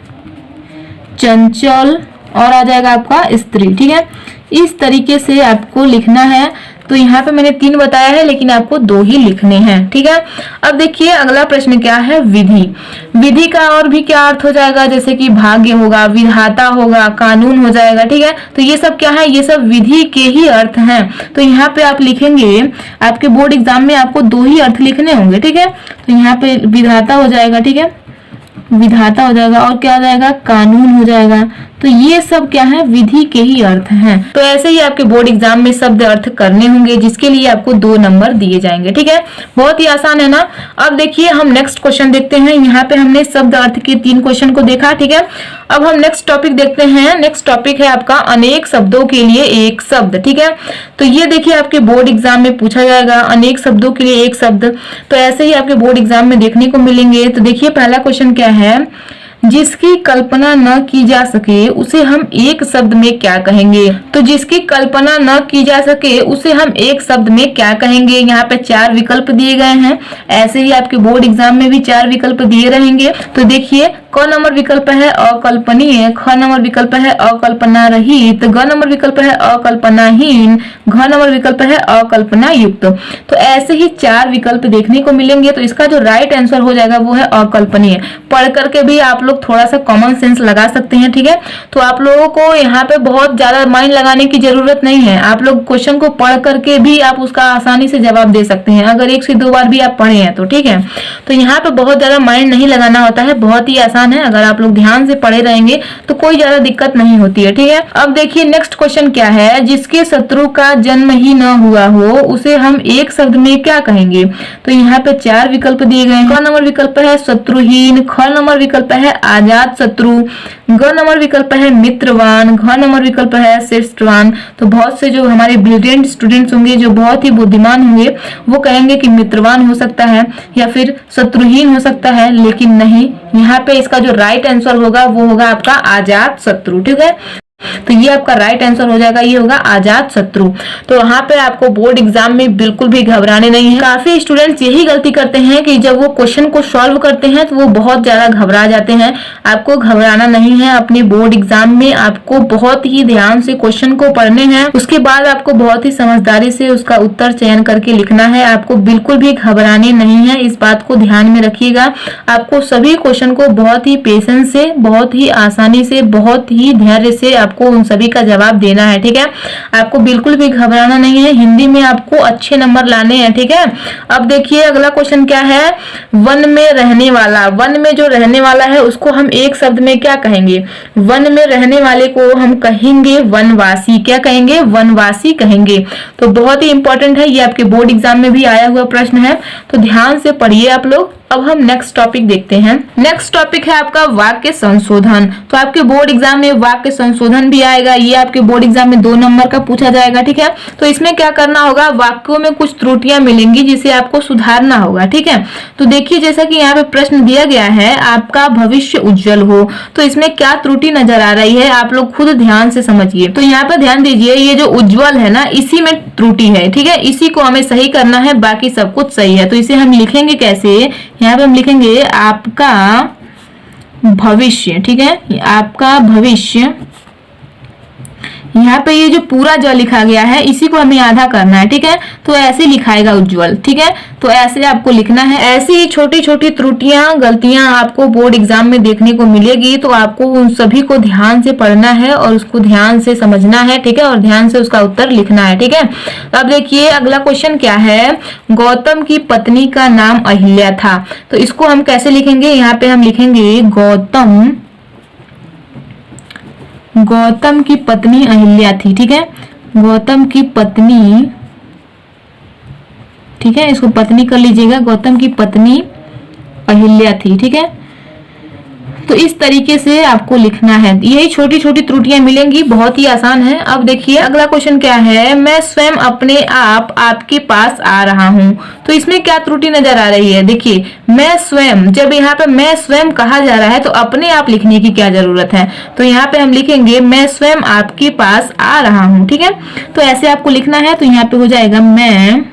चंचल और आ जाएगा आपका स्त्री, ठीक है। इस तरीके से आपको लिखना है। तो यहाँ पे मैंने 3 बताया है, लेकिन आपको 2 ही लिखने हैं, ठीक है। अब देखिए अगला प्रश्न क्या है, विधि। विधि का और भी क्या अर्थ हो जाएगा, जैसे कि भाग्य होगा, विधाता होगा, कानून हो जाएगा, ठीक है। तो ये सब क्या है, ये सब विधि के ही अर्थ हैं। तो यहाँ पे आप लिखेंगे, आपके बोर्ड एग्जाम में आपको 2 ही अर्थ लिखने होंगे, ठीक है। तो यहाँ पे विधाता हो जाएगा, ठीक है, विधाता हो जाएगा, और क्या हो जाएगा, कानून हो जाएगा। तो ये सब क्या है, विधि के ही अर्थ हैं। तो ऐसे ही आपके बोर्ड एग्जाम में शब्द अर्थ करने होंगे, जिसके लिए आपको 2 नंबर दिए जाएंगे, ठीक है। बहुत ही आसान है ना। अब देखिए हम नेक्स्ट क्वेश्चन देखते हैं। यहाँ पे हमने शब्द अर्थ के 3 क्वेश्चन को देखा, ठीक है। अब हम नेक्स्ट टॉपिक देखते हैं। नेक्स्ट टॉपिक है आपका अनेक शब्दों के लिए एक शब्द, ठीक है। तो ये देखिए आपके बोर्ड एग्जाम में पूछा जाएगा, अनेक शब्दों के लिए एक शब्द। तो ऐसे ही आपके बोर्ड एग्जाम में देखने को मिलेंगे। तो देखिए पहला क्वेश्चन क्या है, जिसकी कल्पना न की जा सके उसे हम एक शब्द में क्या कहेंगे? तो जिसकी कल्पना न की जा सके उसे हम एक शब्द में क्या कहेंगे? यहाँ पे 4 विकल्प दिए गए हैं। ऐसे ही आपके बोर्ड एग्जाम में भी 4 विकल्प दिए रहेंगे। तो देखिए, क नंबर विकल्प है अकल्पनीय, ख नंबर विकल्प है अकल्पना रहित, ग नंबर विकल्प है अकल्पनाहीन, घ नंबर विकल्प है अकल्पना युक्त। तो ऐसे ही 4 विकल्प देखने को मिलेंगे। तो इसका जो राइट आंसर हो जाएगा वो है अकल्पनीय। पढ़ करके भी आप लोग थोड़ा सा कॉमन सेंस लगा सकते हैं, ठीक है। तो आप लोगों को यहाँ पे बहुत ज्यादा माइंड लगाने की जरूरत नहीं है। आप लोग क्वेश्चन को पढ़ करके भी आप उसका आसानी से जवाब दे सकते हैं, अगर 1 से 2 बार भी आप पढ़े हैं तो, ठीक है। तो यहाँ पे बहुत ज्यादा माइंड नहीं लगाना होता है, बहुत ही आसान है। अगर आप लोग ध्यान से पढ़े रहेंगे तो कोई ज्यादा दिक्कत नहीं होती है, ठीक है। अब देखिए नेक्स्ट क्वेश्चन क्या है, जिसके शत्रु का जन्म ही न हुआ हो उसे हम एक शब्द में क्या कहेंगे? तो यहाँ पे 4 विकल्प दिए गए हैं। क नंबर विकल्प है शत्रुहीन, ख नंबर विकल्प है आजाद शत्रु, ग नंबर विकल्प है मित्रवान, घ नंबर विकल्प है श्रेष्ठवान। तो बहुत से जो हमारे ब्रिलियंट स्टूडेंट्स होंगे, जो बहुत ही बुद्धिमान होंगे, वो कहेंगे कि मित्रवान हो सकता है या फिर शत्रुहीन हो सकता है, लेकिन नहीं, यहाँ पे इसका जो राइट आंसर होगा वो होगा आपका आजाद शत्रु, ठीक है। तो ये आपका राइट आंसर हो जाएगा, ये होगा आजाद शत्रु। तो यहाँ पे आपको बोर्ड एग्जाम में बिल्कुल भी घबराने नहीं है। काफी स्टूडेंट्स यही गलती करते हैं कि जब वो क्वेश्चन को सॉल्व करते हैं तो वो बहुत ज्यादा घबरा जाते हैं। आपको घबराना नहीं है। अपने बोर्ड एग्जाम में आपको बहुत ही ध्यान से क्वेश्चन को पढ़ने हैं, उसके बाद आपको बहुत ही समझदारी से उसका उत्तर चयन करके लिखना है। आपको बिल्कुल भी घबराने नहीं है, इस बात को ध्यान में रखिएगा। आपको सभी क्वेश्चन को बहुत ही पेशेंस से, बहुत ही आसानी से, बहुत ही धैर्य से आपको उन सभी का जवाब देना है, ठीक है। आपको बिल्कुल भी घबराना नहीं है। हिंदी में आपको अच्छे नंबर लाने हैं, ठीक है। अब देखिए अगला क्वेश्चन क्या है, वन में रहने वाला। वन में जो रहने वाला है उसको हम एक शब्द में क्या कहेंगे? वन में रहने वाले को हम कहेंगे वनवासी। क्या कहेंगे? वनवासी कहेंगे। तो बहुत ही इंपॉर्टेंट है, ये आपके बोर्ड एग्जाम में भी आया हुआ प्रश्न है, तो ध्यान से पढ़िए आप लोग। अब हम नेक्स्ट टॉपिक देखते हैं। नेक्स्ट टॉपिक है आपका वाक्य संशोधन। तो आपके बोर्ड एग्जाम में वाक्य संशोधन भी आएगा। ये आपके बोर्ड एग्जाम में 2 नंबर का पूछा जाएगा, ठीक है। तो इसमें क्या करना होगा, वाक्यों में कुछ त्रुटियां मिलेंगी जिसे आपको सुधारना होगा, ठीक है। तो देखिए जैसा कि यहाँ पे प्रश्न दिया गया है, आपका भविष्य उज्जवल हो, तो इसमें क्या त्रुटि नजर आ रही है आप लोग खुद ध्यान से समझिए। तो यहाँ पे ध्यान दीजिए, ये जो उज्जवल है ना, इसी में त्रुटि है, ठीक है। इसी को हमें सही करना है, बाकी सब कुछ सही है। तो इसे हम लिखेंगे कैसे? यहाँ पे हम लिखेंगे आपका भविष्य, ठीक है। आपका भविष्य, यहाँ पे ये जो पूरा जो लिखा गया है इसी को हमें आधा करना है, ठीक है। तो ऐसे लिखाएगा उज्जवल, ठीक है। तो ऐसे आपको लिखना है। ऐसी ही छोटी छोटी त्रुटियां, गलतियां आपको बोर्ड एग्जाम में देखने को मिलेगी, तो आपको उन सभी को ध्यान से पढ़ना है और उसको ध्यान से समझना है, ठीक है, और ध्यान से उसका उत्तर लिखना है, ठीक है। अब देखिए अगला क्वेश्चन क्या है, गौतम की पत्नी का नाम अहिल्या था। तो इसको हम कैसे लिखेंगे? यहाँ पे हम लिखेंगे गौतम की पत्नी अहिल्या थी, ठीक है। गौतम की पत्नी, ठीक है, इसको पत्नी कर लीजिएगा। गौतम की पत्नी अहिल्या थी, ठीक है। तो इस तरीके से आपको लिखना है। यही छोटी छोटी त्रुटियां मिलेंगी, बहुत ही आसान है। अब देखिए अगला क्वेश्चन क्या है, मैं स्वयं अपने आप आपके पास आ रहा हूं। तो इसमें क्या त्रुटि नजर आ रही है? देखिए मैं स्वयं, जब यहाँ पे मैं स्वयं कहा जा रहा है तो अपने आप लिखने की क्या जरूरत है? तो यहाँ पे हम लिखेंगे मैं स्वयं आपके पास आ रहा हूं, ठीक है। तो ऐसे आपको लिखना है। तो यहाँ पे हो जाएगा मैं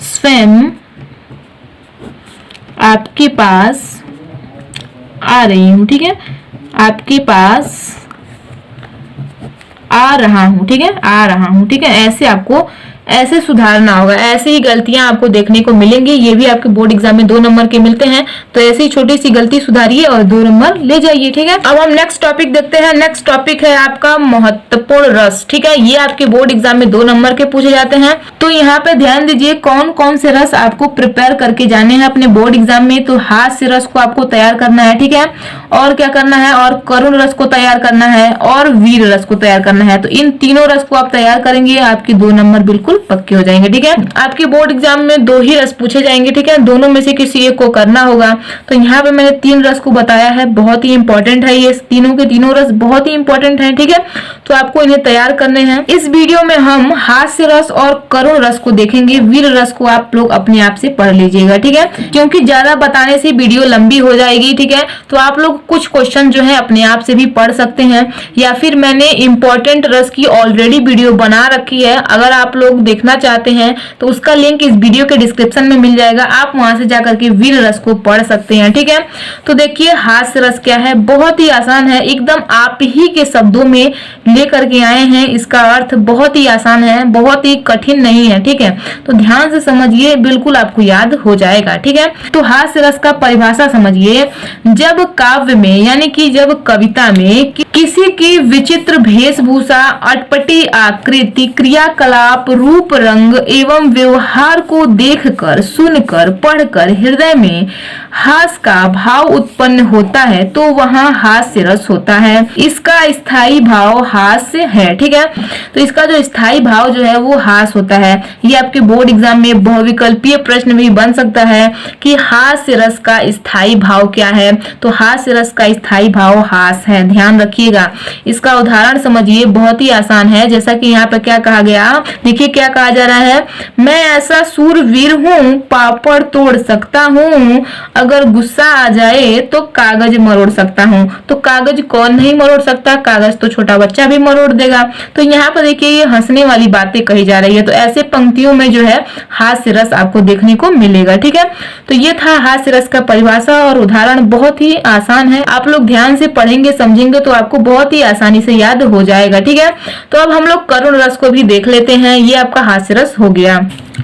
स्वयं आपके पास आ रही हूं, ठीक है। आपके पास आ रहा हूं, ठीक है, आ रहा हूं, ठीक है। ऐसे आपको ऐसे सुधारना होगा। ऐसे ही गलतियां आपको देखने को मिलेंगी, ये भी आपके बोर्ड एग्जाम में 2 नंबर के मिलते हैं। तो ऐसी छोटी सी गलती सुधारिए और 2 नंबर ले जाइए, ठीक है। अब हम नेक्स्ट टॉपिक देखते हैं। नेक्स्ट टॉपिक है आपका महत्वपूर्ण रस, ठीक है। ये आपके बोर्ड एग्जाम में 2 नंबर के पूछे जाते हैं। तो यहाँ पे ध्यान दीजिए कौन कौन से रस आपको प्रिपेयर करके जाने हैं अपने बोर्ड एग्जाम में। तो हास्य रस को आपको तैयार करना है, ठीक है। और क्या करना है, और करुण रस को तैयार करना है, और वीर रस को तैयार करना है। तो इन तीनों रस को आप तैयार करेंगे, आपके 2 नंबर बिल्कुल पक्के हो जाएंगे। ठीक है, आपके बोर्ड एग्जाम में 2 ही रस पूछे जाएंगे। ठीक है, दोनों में से किसी एक को करना होगा। तो यहाँ पे मैंने 3 रस को बताया है, बहुत ही इंपॉर्टेंट है ये, तीनों के तीनों रस बहुत ही इंपॉर्टेंट है। ठीक है, तो आपको इन्हें तैयार करने हैं। इस वीडियो में हम हास्य रस और करुण रस को देखेंगे। वीर रस को आप लोग अपने आप से पढ़ लीजिएगा। ठीक है, क्योंकि ज्यादा बताने से वीडियो लंबी हो जाएगी। ठीक है, तो आप लोग कुछ क्वेश्चन जो है अपने आप से भी पढ़ सकते हैं, या फिर मैंने इंपॉर्टेंट रस की ऑलरेडी वीडियो बना रखी है। अगर आप लोग देखना चाहते हैं तो उसका लिंक इस वीडियो के डिस्क्रिप्शन में मिल जाएगा, आप वहां से जाकर के वीर रस को पढ़ सकते हैं। ठीक है, तो देखिए हास्य रस क्या है, बहुत ही आसान है, एकदम आप ही के शब्दों में लेकर के आए हैं। इसका अर्थ बहुत ही आसान है, बहुत ही कठिन नहीं है। ठीक है, तो ध्यान से समझिए, बिल्कुल आपको याद हो जाएगा। ठीक है, तो हास्य रस का परिभाषा समझिए। जब काव्य में यानी कि जब कविता में किसी की विचित्र वेशभूषा, अटपटी आकृति, क्रियाकलाप, रूप, रंग एवं व्यवहार को देखकर, सुनकर, पढ़कर हृदय में हास का भाव उत्पन्न होता है तो वहाँ हास्य रस होता है। इसका स्थायी भाव हास्य है। ठीक है, तो इसका जो स्थायी भाव जो है वो हास होता है। ये आपके बोर्ड एग्जाम में बहुविकल्पीय प्रश्न भी बन सकता है कि हास्य रस का स्थायी भाव क्या है। तो हास्य रस का स्थायी भाव हास है, ध्यान रखिएगा। इसका उदाहरण समझिए, बहुत ही आसान है। जैसा कि यहाँ पे क्या कहा गया, देखिए क्या कहा जा रहा है, मैं ऐसा सूरवीर हूँ, पापड़ तोड़ सकता हूँ, अगर गुस्सा आ जाए तो कागज मरोड़ सकता हूँ। तो कागज कौन नहीं मरोड़ सकता, कागज तो छोटा बच्चा भी मरोड़ देगा। तो यहाँ पर देखिए ये हंसने वाली बातें कही जा रही है, तो ऐसे पंक्तियों में जो है हास्य रस आपको देखने को मिलेगा। ठीक है, तो ये था हास्य रस का परिभाषा और उदाहरण, बहुत ही आसान है। आप लोग ध्यान से पढ़ेंगे, समझेंगे तो आपको बहुत ही आसानी से याद हो जाएगा। ठीक है, तो अब हम लोग करुण रस को भी देख लेते हैं। ये आपका हास्य रस हो गया।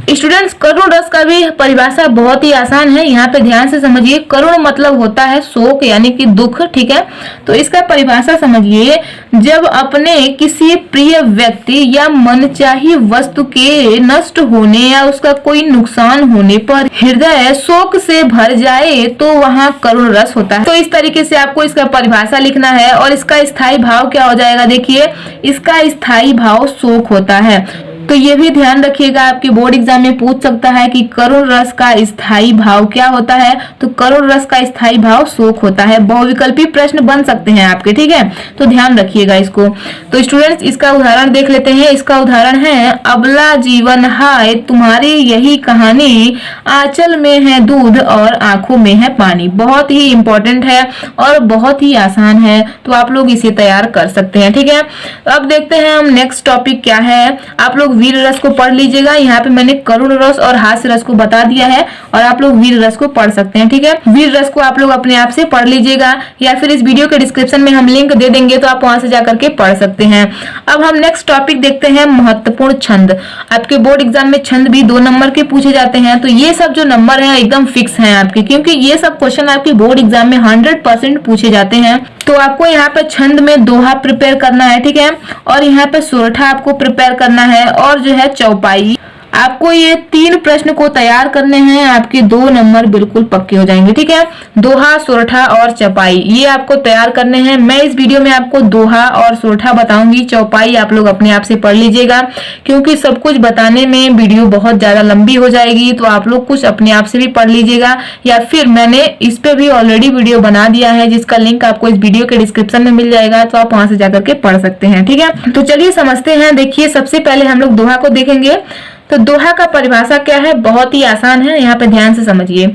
स्टूडेंट्स, करुण रस का भी परिभाषा बहुत ही आसान है, यहाँ पे ध्यान से समझिए। करुण मतलब होता है शोक यानी कि दुख। ठीक है, तो इसका परिभाषा समझिए, जब अपने किसी प्रिय व्यक्ति या मनचाही वस्तु के नष्ट होने या उसका कोई नुकसान होने पर हृदय शोक से भर जाए तो वहाँ करुण रस होता है। तो इस तरीके से आपको इसका परिभाषा लिखना है और इसका स्थायी भाव क्या हो जाएगा, देखिए इसका स्थायी भाव शोक होता है। तो ये भी ध्यान रखिएगा, आपके बोर्ड एग्जाम में पूछ सकता है कि करुण रस का स्थायी भाव क्या होता है। तो करुण रस का स्थायी भाव शोक होता है। बहुविकल्पी प्रश्न बन सकते हैं आपके। ठीक है, तो ध्यान रखिएगा इसको। तो स्टूडेंट्स, इसका उदाहरण देख लेते हैं। इसका उदाहरण है, अबला जीवन हाय तुम्हारी यही कहानी, आंचल में है दूध और आंखों में है पानी। बहुत ही इंपॉर्टेंट है और बहुत ही आसान है, तो आप लोग इसे तैयार कर सकते हैं। ठीक है, अब देखते हैं हम नेक्स्ट टॉपिक क्या है। आप लोग वीर रस को पढ़ लीजिएगा। यहाँ पे मैंने करुण रस और हास्य रस को बता दिया है और आप लोग वीर रस को पढ़ सकते हैं। ठीक है, वीर रस को आप लोग अपने आप से पढ़ लीजिएगा, या फिर इस वीडियो के डिस्क्रिप्शन में हम लिंक दे देंगे तो आप वहां से जाकर के पढ़ सकते हैं। अब हम नेक्स्ट टॉपिक देखते हैं, महत्वपूर्ण छंद। आपके बोर्ड एग्जाम में छंद भी 2 नंबर के पूछे जाते हैं। तो ये सब जो नंबर है एकदम फिक्स है आपके, क्योंकि ये सब क्वेश्चन आपके बोर्ड एग्जाम में 100% पूछे जाते हैं। तो आपको यहाँ पे छंद में दोहा प्रिपेयर करना है। ठीक है, और यहाँ पे सोरठा आपको प्रिपेयर करना है और जो है चौपाई। आपको ये 3 प्रश्न को तैयार करने हैं, आपके 2 नंबर बिल्कुल पक्के हो जाएंगे। ठीक है, दोहा, सोरठा और चौपाई ये आपको तैयार करने हैं। मैं इस वीडियो में आपको दोहा और सोरठा बताऊंगी, चौपाई आप लोग अपने आप से पढ़ लीजिएगा, क्योंकि सब कुछ बताने में वीडियो बहुत ज्यादा लंबी हो जाएगी। तो आप लोग कुछ अपने आप से भी पढ़ लीजिएगा, या फिर मैंने इस पे भी ऑलरेडी वीडियो बना दिया है जिसका लिंक आपको इस वीडियो के डिस्क्रिप्शन में मिल जाएगा, तो आप वहां से जाकर के पढ़ सकते हैं। ठीक है, तो चलिए समझते हैं। देखिए सबसे पहले हम लोग दोहा को देखेंगे। तो दोहा का परिभाषा क्या है, बहुत ही आसान है, यहाँ पे ध्यान से समझिए।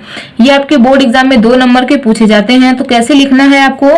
ये आपके बोर्ड एग्जाम में 2 नंबर के पूछे जाते हैं। तो कैसे लिखना है आपको,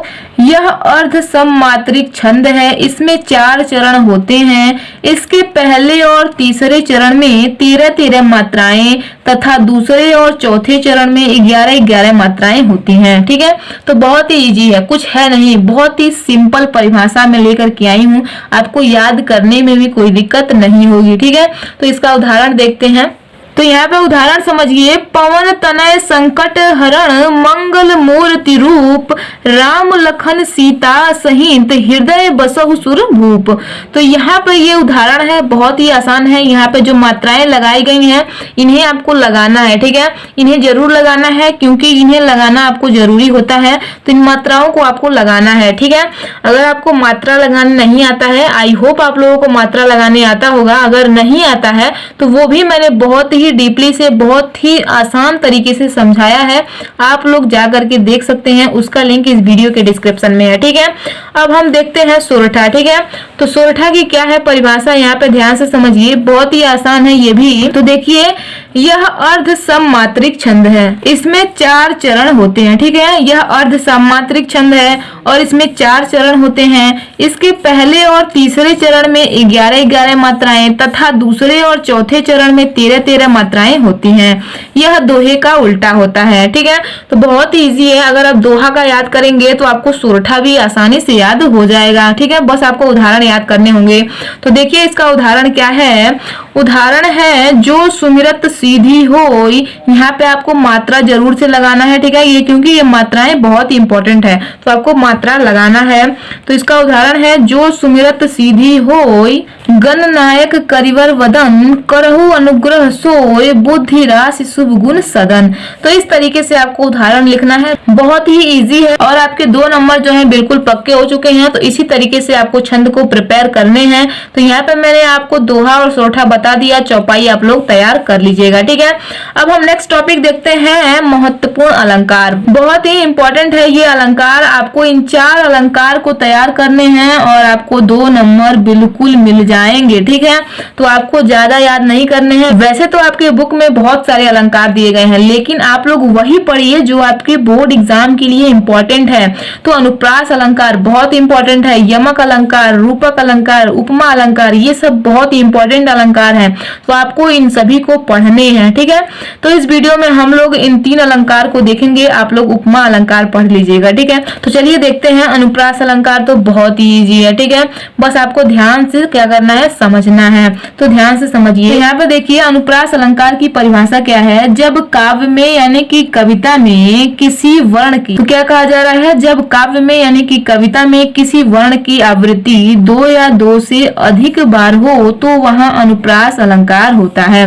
यह अर्ध सममात्रिक छंद है, इसमें 4 चरण होते हैं। इसके पहले और तीसरे चरण में 13-13 मात्राएं तथा दूसरे और चौथे चरण में 11-11 मात्राएं होती हैं। ठीक है, तो बहुत ही इजी है, कुछ है नहीं, बहुत ही सिंपल परिभाषा में लेकर के आई हूँ, आपको याद करने में भी कोई दिक्कत नहीं होगी। ठीक है, तो इसका उदाहरण देखते हैं। तो यहाँ पे उदाहरण समझिए, पवन तनय संकट हरण मंगल मूर्ति रूप राम लखन सीता सहित हृदय बसहु सुर भूप। तो यहाँ पे ये उदाहरण है, बहुत ही आसान है। यहाँ पे जो मात्राएं लगाई गई हैं इन्हें आपको लगाना है, ठीक है, इन्हें जरूर लगाना है क्योंकि इन्हें लगाना आपको जरूरी होता है। तो इन मात्राओं को आपको लगाना है, ठीक है। अगर आपको मात्रा लगाने नहीं आता है, आई होप आप लोगों को मात्रा लगाने आता होगा, अगर नहीं आता है तो वो भी मैंने बहुत ही डीपली से, बहुत ही आसान तरीके से समझाया है, आप लोग जा करके देख सकते हैं, उसका लिंक इस वीडियो के डिस्क्रिप्शन में है, ठीक है। अब हम देखते हैं सोरठा, ठीक है। तो सोरठा की क्या है परिभाषा, यहाँ पे ध्यान से समझिए, बहुत ही आसान है ये भी। तो देखिए, यह अर्ध सममात्रिक छंद है, इसमें 4 चरण होते हैं, ठीक है। यह अर्ध सममात्रिक छंद है और इसमें 4 चरण होते हैं। इसके पहले और तीसरे चरण में 11-11 मात्राएं तथा दूसरे और चौथे चरण में 13-13 मात्राएं होती हैं। यह दोहे का उल्टा होता है, ठीक है। तो बहुत इजी है, अगर आप दोहा का याद करेंगे तो आपको सोरठा भी आसानी से याद हो जाएगा, ठीक है। बस आपको उदाहरण याद करने होंगे। तो देखिए इसका उदाहरण क्या है, उदाहरण है जो सुमिरत सीधी होई। यहाँ पे आपको मात्रा जरूर से लगाना है, ठीक है, ये क्योंकि ये मात्राएं बहुत इंपॉर्टेंट है, तो आपको मात्रा लगाना है। तो इसका उदाहरण है, जो सुमिरत सीधी होई गण नायक करिवर वदन करहु अनुग्रह सोय बुद्धि राशि शुभ गुण सदन। तो इस तरीके से आपको उदाहरण लिखना है, बहुत ही इजी है और आपके 2 नंबर जो है बिल्कुल पक्के हो चुके हैं। तो इसी तरीके से आपको छंद को प्रिपेयर करने हैं। तो यहाँ पे मैंने आपको दोहा और सोरठा बता दिया, चौपाई आप लोग तैयार कर लीजिएगा, ठीक है। अब हम नेक्स्ट टॉपिक देखते हैं, महत्वपूर्ण अलंकार। बहुत ही इंपॉर्टेंट है ये अलंकार, आपको इन 4 अलंकार को तैयार करने हैं और आपको 2 नंबर बिल्कुल मिल जाएंगे, ठीक है। तो आपको ज्यादा याद नहीं करने हैं। वैसे तो आपके बुक में बहुत सारे अलंकार दिए गए हैं, लेकिन आप लोग वही पढ़िए जो आपके बोर्ड एग्जाम के लिए इंपॉर्टेंट है। तो अनुप्रास अलंकार बहुत इंपॉर्टेंट है, यमक अलंकार, रूपक अलंकार, उपमा अलंकार, ये सब बहुत ही इंपॉर्टेंट अलंकार है। तो आपको इन सभी को पढ़ने हैं, ठीक है। तो इस वीडियो में हम लोग इन 3 अलंकार को देखेंगे, आप लोग उपमा अलंकार पढ़ लीजिएगा, ठीक है। तो चलिए देखते हैं अनुप्रास अलंकार। तो बहुत ही इजी है, ठीक है, बस आपको ध्यान से क्या करना है, समझना है। तो ध्यान से समझिए, तो यहाँ पे देखिए अनुप्रास अलंकार की परिभाषा क्या है, जब काव्य में यानी कि कविता में किसी वर्ण की, तो क्या कहा जा रहा है, जब काव्य में यानी कि कविता में किसी वर्ण की आवृत्ति 2 या 2 से अधिक बार हो तो वहां अनुप्रास अलंकार होता है।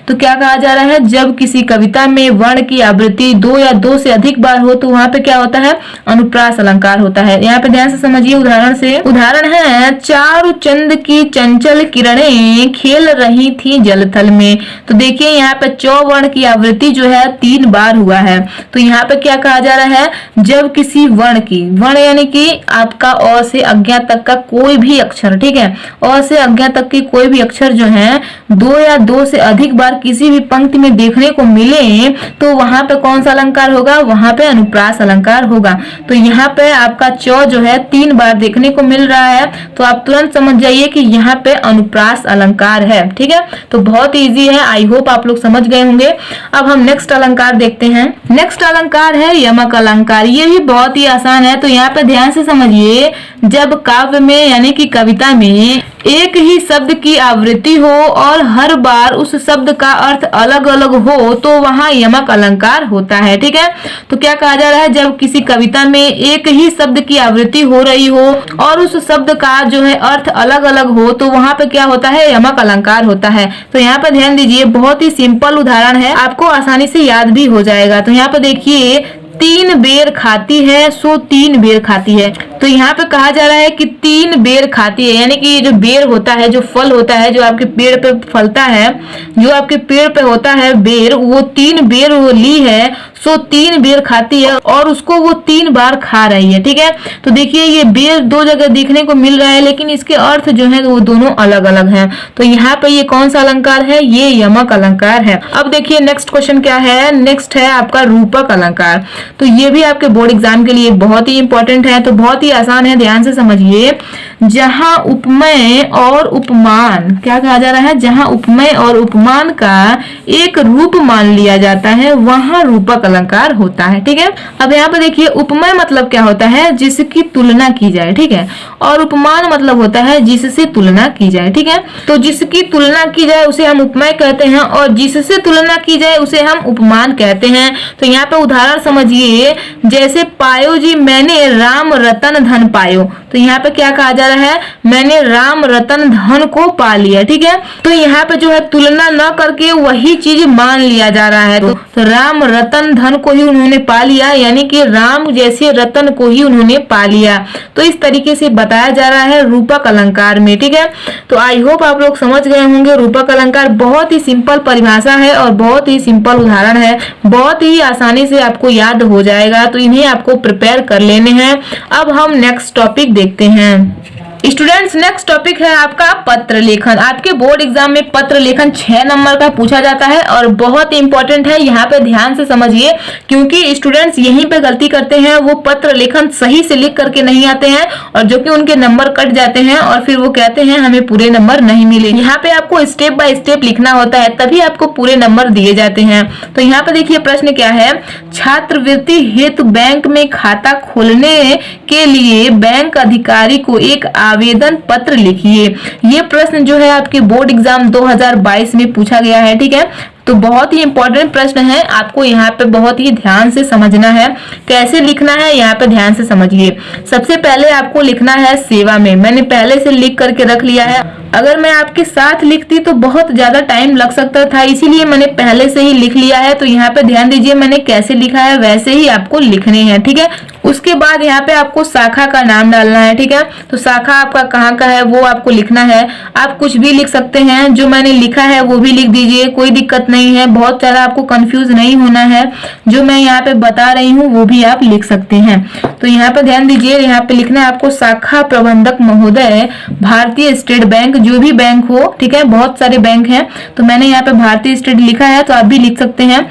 तो क्या कहा जा रहा है, जब किसी कविता में वर्ण की आवृत्ति 2 या 2 से अधिक बार हो तो वहां पे क्या होता है, अनुप्रास अलंकार होता है। यहाँ पे ध्यान से समझिए उदाहरण से, उदाहरण है, चारु चंद की चंचल किरणें खेल रही थी जलथल में। तो देखिए यहाँ पे चौ वर्ण की आवृत्ति जो है 3 बार हुआ है। तो यहाँ पे क्या कहा जा रहा है, जब किसी वर्ण की, वर्ण यानी कि आपका अ से अज्ञा तक का कोई भी अक्षर, ठीक है, अ से अज्ञा तक के कोई भी अक्षर जो है 2 या 2 से अधिक बार किसी भी पंक्ति में देखने को मिले तो वहां पे कौन सा अलंकार होगा, वहां पे अनुप्रास अलंकार होगा। तो यहाँ पे आपका चौ जो है 3 बार देखने को मिल रहा है, तो आप तुरंत समझ जाइए कि यहाँ पे अनुप्रास अलंकार है, ठीक है। तो बहुत इजी है, आई होप आप लोग समझ गए होंगे। अब हम नेक्स्ट अलंकार देखते हैं। नेक्स्ट अलंकार है यमक अलंकार, ये भी बहुत ही आसान है। तो यहाँ पे ध्यान से समझिए, जब काव्य में यानी कि कविता में एक ही शब्द की आवृत्ति हो और हर बार उस शब्द का अर्थ अलग अलग हो तो वहां यमक अलंकार होता है, ठीक है। तो क्या कहा जा रहा है, जब किसी कविता में एक ही शब्द की आवृत्ति हो रही हो और उस शब्द का जो है अर्थ अलग अलग हो तो वहां पे क्या होता है, यमक अलंकार होता है। तो यहाँ पे ध्यान दीजिए, बहुत ही सिंपल उदाहरण है, आपको आसानी से याद भी हो जाएगा। तो यहाँ पे देखिए, 3 बेर खाती है सो 3 बेर खाती है। तो यहाँ पे कहा जा रहा है कि 3 बेर खाती है, यानी कि जो बेर होता है, जो फल होता है, जो आपके पेड़ पे फलता है, जो आपके पेड़ पे होता है बेर, वो 3 बेर वो ली है, सो 3 बेर खाती है और उसको वो 3 बार खा रही है, ठीक है। तो देखिए ये बेर 2 जगह देखने को मिल रहा है, लेकिन इसके अर्थ जो है वो दोनों अलग अलग हैं। तो यहाँ पे ये कौन सा अलंकार है, ये यमक अलंकार है। अब देखिए नेक्स्ट क्वेश्चन क्या है, नेक्स्ट है आपका रूपक अलंकार। तो ये भी आपके बोर्ड एग्जाम के लिए बहुत ही इंपॉर्टेंट है। तो बहुत ही आसान है, ध्यान से समझिए, जहां उपमेय और उपमान, क्या कहा जा रहा है, जहां उपमेय और उपमान का एक रूप मान लिया जाता है वहां रूपक अलंकार होता है। ठीक है, अब यहाँ पे देखिए उपमेय मतलब क्या होता है, जिसकी तुलना की जाए। ठीक है, और उपमान मतलब होता है जिससे तुलना की जाए। ठीक है, तो जिसकी तुलना की जाए उसे हम उपमेय कहते हैं और जिससे तुलना की जाए उसे हम उपमान कहते हैं। तो यहाँ पे उदाहरण समझिए, जैसे पायो जी मैंने राम रतन धन पायो, तो यहाँ पे क्या कहा जा रहा है, मैंने राम रतन धन को पा लिया। ठीक है, तो यहाँ पे जो है तुलना न करके वही चीज मान लिया जा रहा है। तो राम रतन धन को ही उन्होंने पा लिया, यानी कि राम जैसे रतन को ही उन्होंने पा लिया। तो इस तरीके से बताया जा रहा है रूपक अलंकार में। ठीक है, तो आई होप आप लोग समझ गए होंगे। रूपक अलंकार बहुत ही सिंपल परिभाषा है और बहुत ही सिंपल उदाहरण है, बहुत ही आसानी से आपको याद हो जाएगा। तो इन्हें आपको प्रिपेयर कर लेने हैं। अब हम नेक्स्ट टॉपिक देखते हैं। स्टूडेंट्स, नेक्स्ट टॉपिक है आपका पत्र लेखन। आपके बोर्ड एग्जाम में पत्र लेखन 6 नंबर का पूछा जाता है और बहुत इंपॉर्टेंट है। यहाँ पे ध्यान से समझिए, क्योंकि स्टूडेंट्स यहीं पे गलती करते हैं, वो पत्र लेखन सही से लिख करके नहीं आते हैं और जो कि उनके नंबर कट जाते हैं और फिर वो कहते हैं हमें पूरे नंबर नहीं मिले। यहाँ पे आपको स्टेप बाय स्टेप लिखना होता है, तभी आपको पूरे नंबर दिए जाते हैं। तो यहाँ पे देखिए प्रश्न क्या है, छात्रवृत्ति हेतु बैंक में खाता खोलने के लिए बैंक अधिकारी को एक आवेदन पत्र लिखिए। ये प्रश्न जो है आपके बोर्ड एग्जाम 2022 में पूछा गया है। ठीक है, तो बहुत ही इंपॉर्टेंट प्रश्न है, आपको यहाँ पे बहुत ही ध्यान से समझना है। कैसे लिखना है यहाँ पे ध्यान से समझिए। सबसे पहले आपको लिखना है सेवा में, मैंने पहले से लिख करके रख लिया है। अगर मैं आपके साथ लिखती तो बहुत ज्यादा टाइम लग सकता था, इसीलिए मैंने पहले से ही लिख लिया है। तो यहाँ पे ध्यान दीजिए, मैंने कैसे लिखा है वैसे ही आपको लिखने हैं। ठीक है, उसके बाद यहाँ पे आपको शाखा का नाम डालना है। ठीक है, तो शाखा आपका कहाँ का है वो आपको लिखना है। आप कुछ भी लिख सकते हैं, जो मैंने लिखा है वो भी लिख दीजिए, कोई दिक्कत नहीं है। बहुत ज्यादा आपको कंफ्यूज नहीं होना है, जो मैं यहाँ पे बता रही हूँ वो भी आप लिख सकते हैं। तो यहाँ पे ध्यान दीजिए, यहाँ पे लिखना है आपको शाखा प्रबंधक महोदय भारतीय स्टेट बैंक, जो भी बैंक हो। ठीक है, बहुत सारे बैंक हैं, तो मैंने यहाँ पे भारतीय स्टेट लिखा है, तो आप भी लिख सकते हैं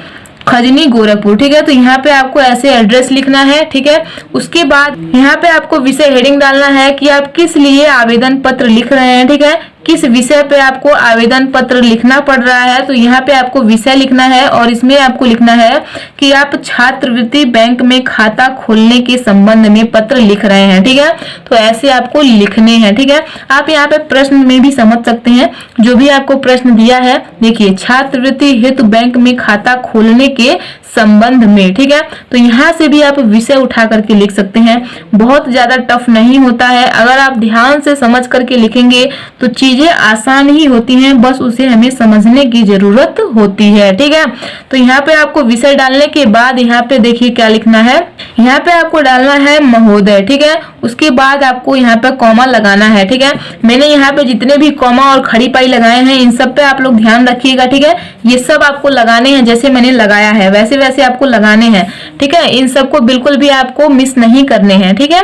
खजनी गोरखपुर। ठीक है, तो यहाँ पे आपको ऐसे एड्रेस लिखना है। ठीक है, उसके बाद यहाँ पे आपको विषय हेडिंग डालना है कि आप किस लिए आवेदन पत्र लिख रहे हैं। ठीक है, किस विषय पे आपको आवेदन पत्र लिखना पड़ रहा है, तो यहाँ पे आपको विषय लिखना है और इसमें आपको लिखना है कि आप छात्रवृत्ति बैंक में खाता खोलने के संबंध में पत्र लिख रहे हैं। ठीक है, तो ऐसे आपको लिखने हैं। ठीक है, आप यहाँ पे प्रश्न में भी समझ सकते हैं, जो भी आपको प्रश्न दिया है। देखिए, छात्रवृत्ति हेतु बैंक में खाता खोलने के संबंध में। ठीक है, तो यहाँ से भी आप विषय उठा करके लिख सकते हैं, बहुत ज्यादा टफ नहीं होता है। अगर आप ध्यान से समझ करके लिखेंगे तो चीजें आसान ही होती हैं, बस उसे हमें समझने की जरूरत होती है। ठीक है, तो यहाँ पे आपको विषय डालने के बाद यहाँ पे देखिए क्या लिखना है, यहाँ पे आपको डालना है महोदय। ठीक है, उसके बाद आपको यहाँ पे कॉमा लगाना है। ठीक है, मैंने यहाँ पे जितने भी कॉमा और खड़ी पाई लगाए हैं इन सब पे आप लोग ध्यान रखिएगा। ठीक है, ये सब आपको लगाने हैं, जैसे मैंने लगाया है वैसे वैसे आपको लगाने हैं। ठीक है, इन सबको बिल्कुल भी आपको मिस नहीं करने हैं। ठीक है,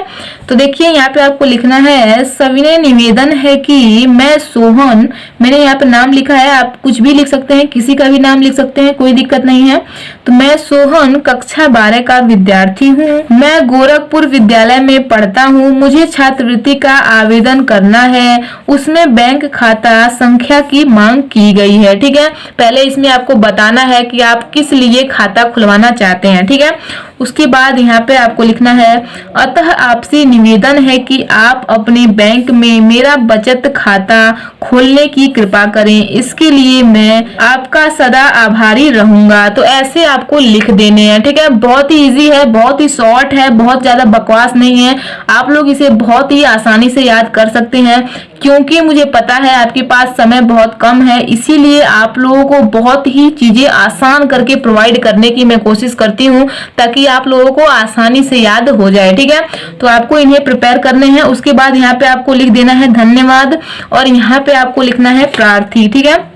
तो देखिए यहाँ पे आपको लिखना है, सविनय निवेदन है कि मैं सोहन, मैंने यहाँ पे नाम लिखा है, आप कुछ भी लिख सकते हैं, किसी का भी नाम लिख सकते हैं, कोई दिक्कत नहीं है। तो मैं सोहन कक्षा 12 का विद्यार्थी हूँ, मैं गोरखपुर विद्यालय में पढ़ता हूँ, मुझे छात्रवृत्ति का आवेदन करना है, उसमें बैंक खाता संख्या की मांग की गई है। ठीक है, पहले इसमें आपको बताना है कि आप किस लिए खाता खुलवाना चाहते हैं। ठीक है, उसके बाद यहाँ पे आपको लिखना है, अतः आपसे निवेदन है कि आप अपने बैंक में मेरा बचत खाता खोलने की कृपा करें, इसके लिए मैं आपका सदा आभारी रहूंगा। तो ऐसे आपको लिख देने हैं। ठीक है, बहुत ही इजी है, बहुत ही शॉर्ट है, बहुत ज्यादा बकवास नहीं है, आप लोग इसे बहुत ही आसानी से याद कर सकते हैं। क्योंकि मुझे पता है आपके पास समय बहुत कम है, इसीलिए आप लोगों को बहुत ही चीजें आसान करके प्रोवाइड करने की मैं कोशिश करती हूँ, ताकि आप लोगों को आसानी से याद हो जाए। ठीक है, तो आपको इन्हें प्रिपेयर करने हैं। उसके बाद यहाँ पे आपको लिख देना है धन्यवाद और यहाँ पे आपको लिखना है प्रार्थी। ठीक है,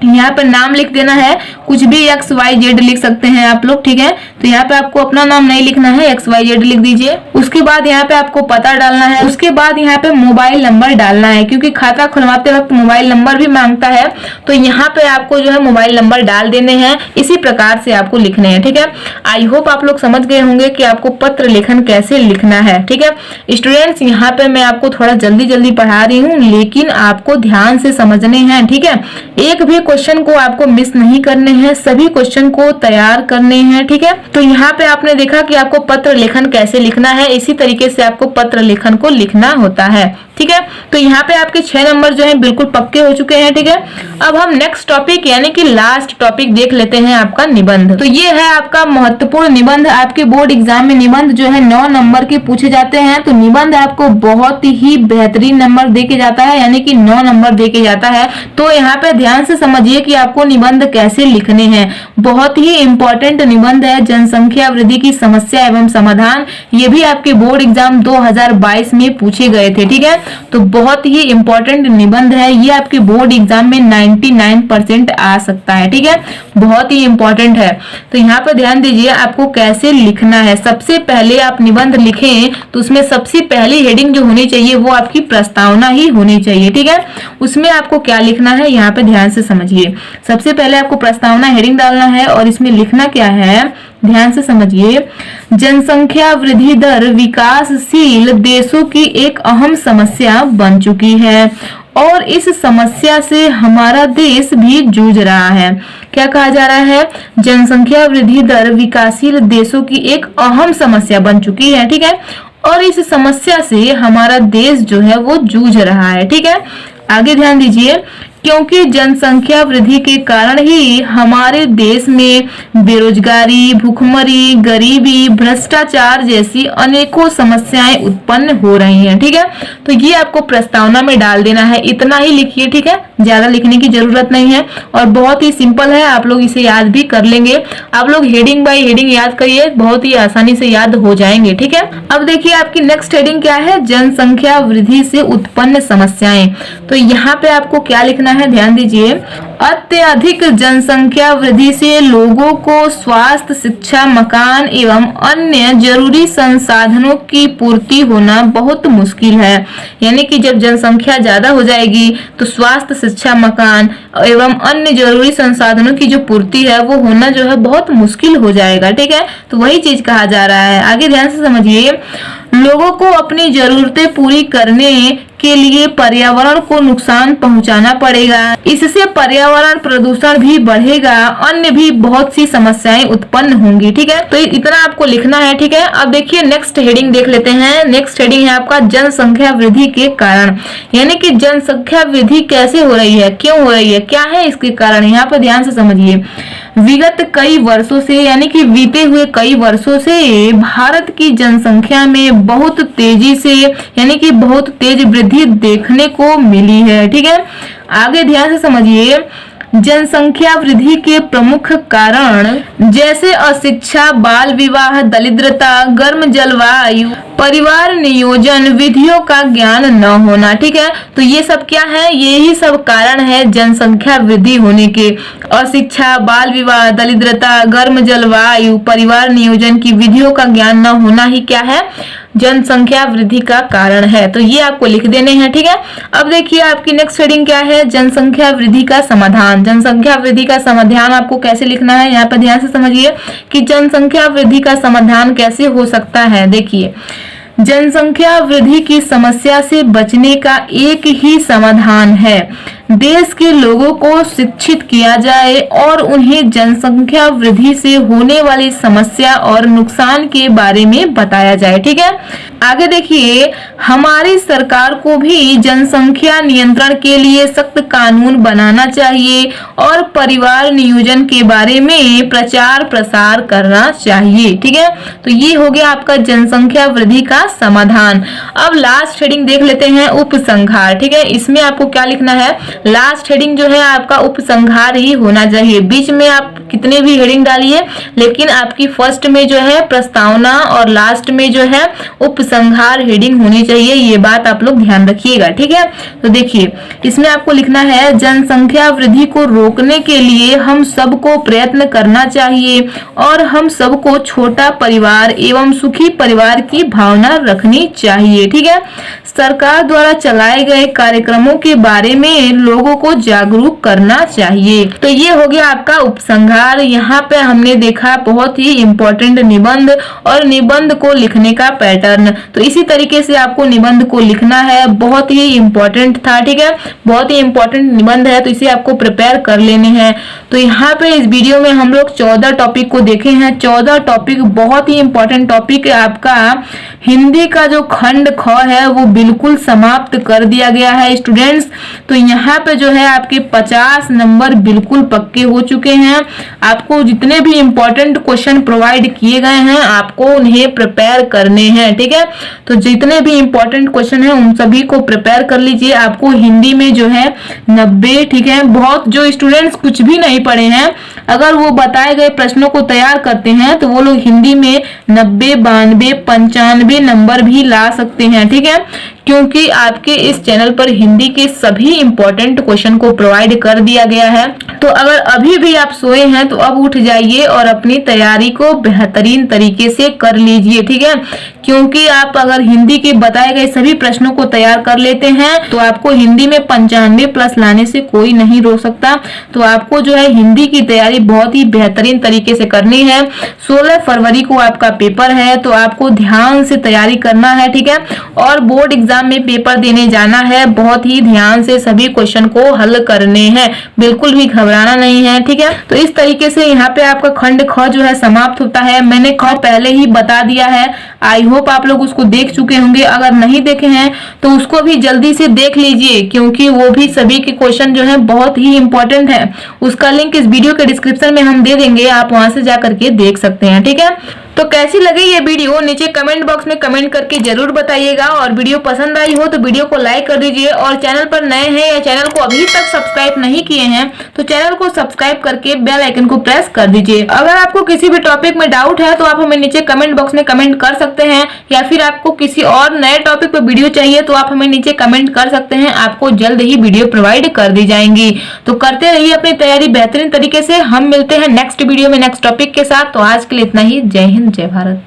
यहाँ पर नाम लिख देना है, कुछ भी XYZ लिख सकते हैं आप लोग। ठीक है, तो यहाँ पे आपको अपना नाम नहीं लिखना है, XYZ लिख दीजिए। उसके बाद यहाँ पे आपको पता डालना है, उसके बाद यहाँ पे मोबाइल नंबर डालना है, क्योंकि खाता खुलवाते वक्त मोबाइल नंबर भी मांगता है, तो यहाँ पे आपको जो है मोबाइल नंबर डाल देने हैं। इसी प्रकार से आपको लिखने हैं। ठीक है, आई होप आप लोग समझ गए होंगे कि आपको पत्र लेखन कैसे लिखना है। ठीक है स्टूडेंट्स, यहाँ पे मैं आपको थोड़ा जल्दी जल्दी पढ़ा रही हूँ, लेकिन आपको ध्यान से समझने हैं। ठीक है, एक भी क्वेश्चन को आपको मिस नहीं करने हैं, सभी क्वेश्चन को तैयार करने हैं, ठीक है। तो यहाँ पे आपने देखा कि आपको पत्र लेखन कैसे लिखना है, इसी तरीके से आपको पत्र लेखन को लिखना होता है, ठीक है। तो यहाँ पे आपके 6 नंबर जो है बिल्कुल पक्के हो चुके हैं, ठीक है। अब हम नेक्स्ट टॉपिक यानी कि लास्ट टॉपिक देख लेते हैं, आपका निबंध। तो ये है आपका महत्वपूर्ण निबंध। आपके बोर्ड एग्जाम में निबंध जो है 9 नंबर के पूछे जाते हैं। तो निबंध आपको बहुत ही बेहतरीन नंबर देके जाता है, यानी कि 9 नंबर देके जाता है। तो यहाँ पे ध्यान से समझिए कि आपको निबंध कैसे लिखने हैं। बहुत ही इंपॉर्टेंट निबंध है, जनसंख्या वृद्धि की समस्या एवं समाधान। ये भी आपके बोर्ड एग्जाम 2022 में पूछे गए थे, ठीक है। तो बहुत ही इंपॉर्टेंट निबंध है, ये आपके बोर्ड एग्जाम में 99% आ सकता है, ठीक है। बहुत ही इंपॉर्टेंट है। तो यहाँ पर ध्यान दीजिए आपको कैसे लिखना है। सबसे पहले आप निबंध लिखें तो उसमें सबसे पहली हेडिंग जो होनी चाहिए वो आपकी प्रस्तावना ही होनी चाहिए, ठीक है। उसमें आपको क्या लिखना है यहाँ पे ध्यान से समझिए। सबसे पहले आपको प्रस्तावना हेडिंग डालना है और इसमें लिखना क्या है, ध्यान से समझिए। जनसंख्या वृद्धि दर विकासशील देशों की एक अहम समस्या बन चुकी है और इस समस्या से हमारा देश भी जूझ रहा है। क्या कहा जा रहा है, जनसंख्या वृद्धि दर विकासशील देशों की एक अहम समस्या बन चुकी है, ठीक है। और इस समस्या से हमारा देश जो है वो जूझ रहा है, ठीक है। आगे ध्यान दीजिए, क्योंकि जनसंख्या वृद्धि के कारण ही हमारे देश में बेरोजगारी, भूखमरी, गरीबी, भ्रष्टाचार जैसी अनेकों समस्याएं उत्पन्न हो रही हैं, ठीक है। तो ये आपको प्रस्तावना में डाल देना है, इतना ही लिखिए, ठीक है। ज्यादा लिखने की जरूरत नहीं है और बहुत ही सिंपल है, आप लोग इसे याद भी कर लेंगे। आप लोग हेडिंग बाय हेडिंग याद करिए, बहुत ही आसानी से याद हो जाएंगे, ठीक है। अब देखिए आपकी नेक्स्ट हेडिंग क्या है, जनसंख्या वृद्धि से उत्पन्न समस्याएं। तो यहाँ पे आपको क्या लिखना है, ध्यान दीजिए। अत्यधिक जनसंख्या वृद्धि से लोगों को स्वास्थ्य, शिक्षा, मकान एवं अन्य जरूरी संसाधनों की पूर्ति होना बहुत मुश्किल है। यानी कि जब जनसंख्या ज्यादा हो जाएगी तो स्वास्थ्य, शिक्षा, मकान एवं अन्य जरूरी संसाधनों की जो पूर्ति है वो होना जो है बहुत मुश्किल हो जाएगा, ठीक है। तो वही चीज कहा जा रहा है। आगे ध्यान से समझिए, लोगों को अपनी जरूरतें पूरी करने के लिए पर्यावरण को नुकसान पहुंचाना पड़ेगा, इससे पर्यावरण प्रदूषण भी बढ़ेगा, अन्य भी बहुत सी समस्याएं उत्पन्न होंगी, ठीक है। तो इतना आपको लिखना है, ठीक है। अब देखिए नेक्स्ट हेडिंग देख लेते हैं। नेक्स्ट हेडिंग है आपका जनसंख्या वृद्धि के कारण, यानी कि जनसंख्या वृद्धि कैसे हो रही है, क्यों हो रही है, क्या है इसके कारण। यहाँ पर ध्यान से समझिए, विगत कई वर्षों से यानी कि बीते हुए कई वर्षों से भारत की जनसंख्या में बहुत तेजी से यानी कि बहुत तेज वृद्धि देखने को मिली है, ठीक है। आगे ध्यान से समझिए, जनसंख्या वृद्धि के प्रमुख कारण जैसे अशिक्षा, बाल विवाह, दरिद्रता, गर्म जलवायु, परिवार नियोजन विधियों का ज्ञान न होना, ठीक है। तो ये सब क्या है, यही सब कारण है जनसंख्या वृद्धि होने के। अशिक्षा, बाल विवाह, दरिद्रता, गर्म जलवायु, परिवार नियोजन की विधियों का ज्ञान न होना ही क्या है, जनसंख्या वृद्धि का कारण है। तो ये आपको लिख देने हैं, ठीक है। अब देखिए आपकी नेक्स्ट हेडिंग क्या है, जनसंख्या वृद्धि का समाधान। जनसंख्या वृद्धि का समाधान आपको कैसे लिखना है, यहाँ पर ध्यान से समझिए कि जनसंख्या वृद्धि का समाधान कैसे हो सकता है। देखिए, जनसंख्या वृद्धि की समस्या से बचने का एक ही समाधान है, देश के लोगों को शिक्षित किया जाए और उन्हें जनसंख्या वृद्धि से होने वाली समस्या और नुकसान के बारे में बताया जाए, ठीक है। आगे देखिए, हमारी सरकार को भी जनसंख्या नियंत्रण के लिए सख्त कानून बनाना चाहिए और परिवार नियोजन के बारे में प्रचार प्रसार करना चाहिए, ठीक है। तो ये हो गया आपका जनसंख्या वृद्धि का समाधान। अब लास्ट हेडिंग देख लेते हैं, उपसंहार, ठीक है। इसमें आपको क्या लिखना है, लास्ट हेडिंग जो है आपका उपसंहार ही होना चाहिए। बीच में आप कितने भी हेडिंग डालिए, लेकिन आपकी फर्स्ट में जो है प्रस्तावना और लास्ट में जो है उपसंहार हेडिंग होनी चाहिए। ये बात आप लोग ध्यान रखिएगा, ठीक है। तो देखिए, इसमें आपको लिखना है, जनसंख्या वृद्धि को रोकने के लिए हम सबको प्रयत्न करना चाहिए और हम सबको छोटा परिवार एवं सुखी परिवार की भावना रखनी चाहिए, ठीक है। सरकार द्वारा चलाए गए कार्यक्रमों के बारे में लोगों को जागरूक करना चाहिए। तो ये हो गया आपका उपसंहार। यहाँ पे हमने देखा बहुत ही इम्पोर्टेंट निबंध और निबंध को लिखने का पैटर्न। तो इसी तरीके से आपको निबंध को लिखना है, बहुत ही इम्पोर्टेंट था, ठीक है, बहुत ही इम्पोर्टेंट निबंध है, तो इसे आपको प्रिपेयर कर लेने हैं। तो यहाँ पे इस वीडियो में हम लोग 14 टॉपिक को देखे हैं। 14 टॉपिक बहुत ही इम्पोर्टेंट टॉपिक है। आपका हिंदी का जो खंड ख है वो बिल्कुल समाप्त कर दिया गया है स्टूडेंट्स। तो यहाँ पे जो है आपके 50 नंबर बिल्कुल पक्के हो चुके हैं। आपको जितने भी इम्पोर्टेंट क्वेश्चन प्रोवाइड किए गए हैं आपको उन्हें प्रिपेयर करने हैं, ठीक है। तो जितने भी इम्पोर्टेंट क्वेश्चन हैं उन सभी को प्रिपेयर कर लीजिए। आपको हिंदी में जो है 90, ठीक है, बहुत जो स्टूडेंट्स कुछ भी नहीं पढ़े हैं अगर वो बताए गए प्रश्नों को तैयार करते हैं तो वो लोग हिंदी में 90, 92, 95 नंबर भी ला सकते हैं, ठीक है, क्योंकि आपके इस चैनल पर हिंदी के सभी इंपॉर्टेंट क्वेश्चन को प्रोवाइड कर दिया गया है। तो अगर अभी भी आप सोए हैं तो अब उठ जाइए और अपनी तैयारी को बेहतरीन तरीके से कर लीजिए, ठीक है, क्योंकि आप अगर हिंदी के बताए गए सभी प्रश्नों को तैयार कर लेते हैं तो आपको हिंदी में 95 प्लस लाने से कोई नहीं रोक सकता। तो आपको जो है हिंदी की तैयारी बहुत ही बेहतरीन तरीके से करनी है। 16 फरवरी को आपका पेपर है तो आपको ध्यान से तैयारी करना है, ठीक है, और बोर्ड एग्जाम में पेपर देने जाना है। बहुत ही ध्यान से सभी क्वेश्चन को हल करने हैं, बिल्कुल भी घबराना नहीं है, ठीक है। तो इस तरीके से यहाँ पे आपका खंड ख जो है समाप्त होता है। मैंने ख पहले ही बता दिया है, आई होप आप लोग उसको देख चुके होंगे। अगर नहीं देखे हैं तो उसको भी जल्दी से देख लीजिए क्योंकि वो भी सभी के क्वेश्चन जो है बहुत ही इंपॉर्टेंट है। उसका लिंक इस वीडियो के डिस्क्रिप्शन में हम दे देंगे, आप वहां से जा करके देख सकते हैं, ठीक है। तो कैसी लगी ये वीडियो नीचे कमेंट बॉक्स में कमेंट करके जरूर बताइएगा और वीडियो पसंद आई हो तो वीडियो को लाइक कर दीजिए और चैनल पर नए हैं या चैनल को अभी तक सब्सक्राइब नहीं किए हैं तो चैनल को सब्सक्राइब करके बेल आइकन को प्रेस कर दीजिए। अगर आपको किसी भी टॉपिक में डाउट है तो आप हमें नीचे कमेंट बॉक्स में कमेंट कर सकते हैं या फिर आपको किसी और नए टॉपिक पर वीडियो चाहिए तो आप हमें नीचे कमेंट कर सकते हैं, आपको जल्द ही वीडियो प्रोवाइड कर दी जाएंगी। तो करते रहिए अपनी तैयारी बेहतरीन तरीके से। हम मिलते हैं नेक्स्ट वीडियो में नेक्स्ट टॉपिक के साथ। तो आज के लिए इतना ही। जय हिंद, जय भारत।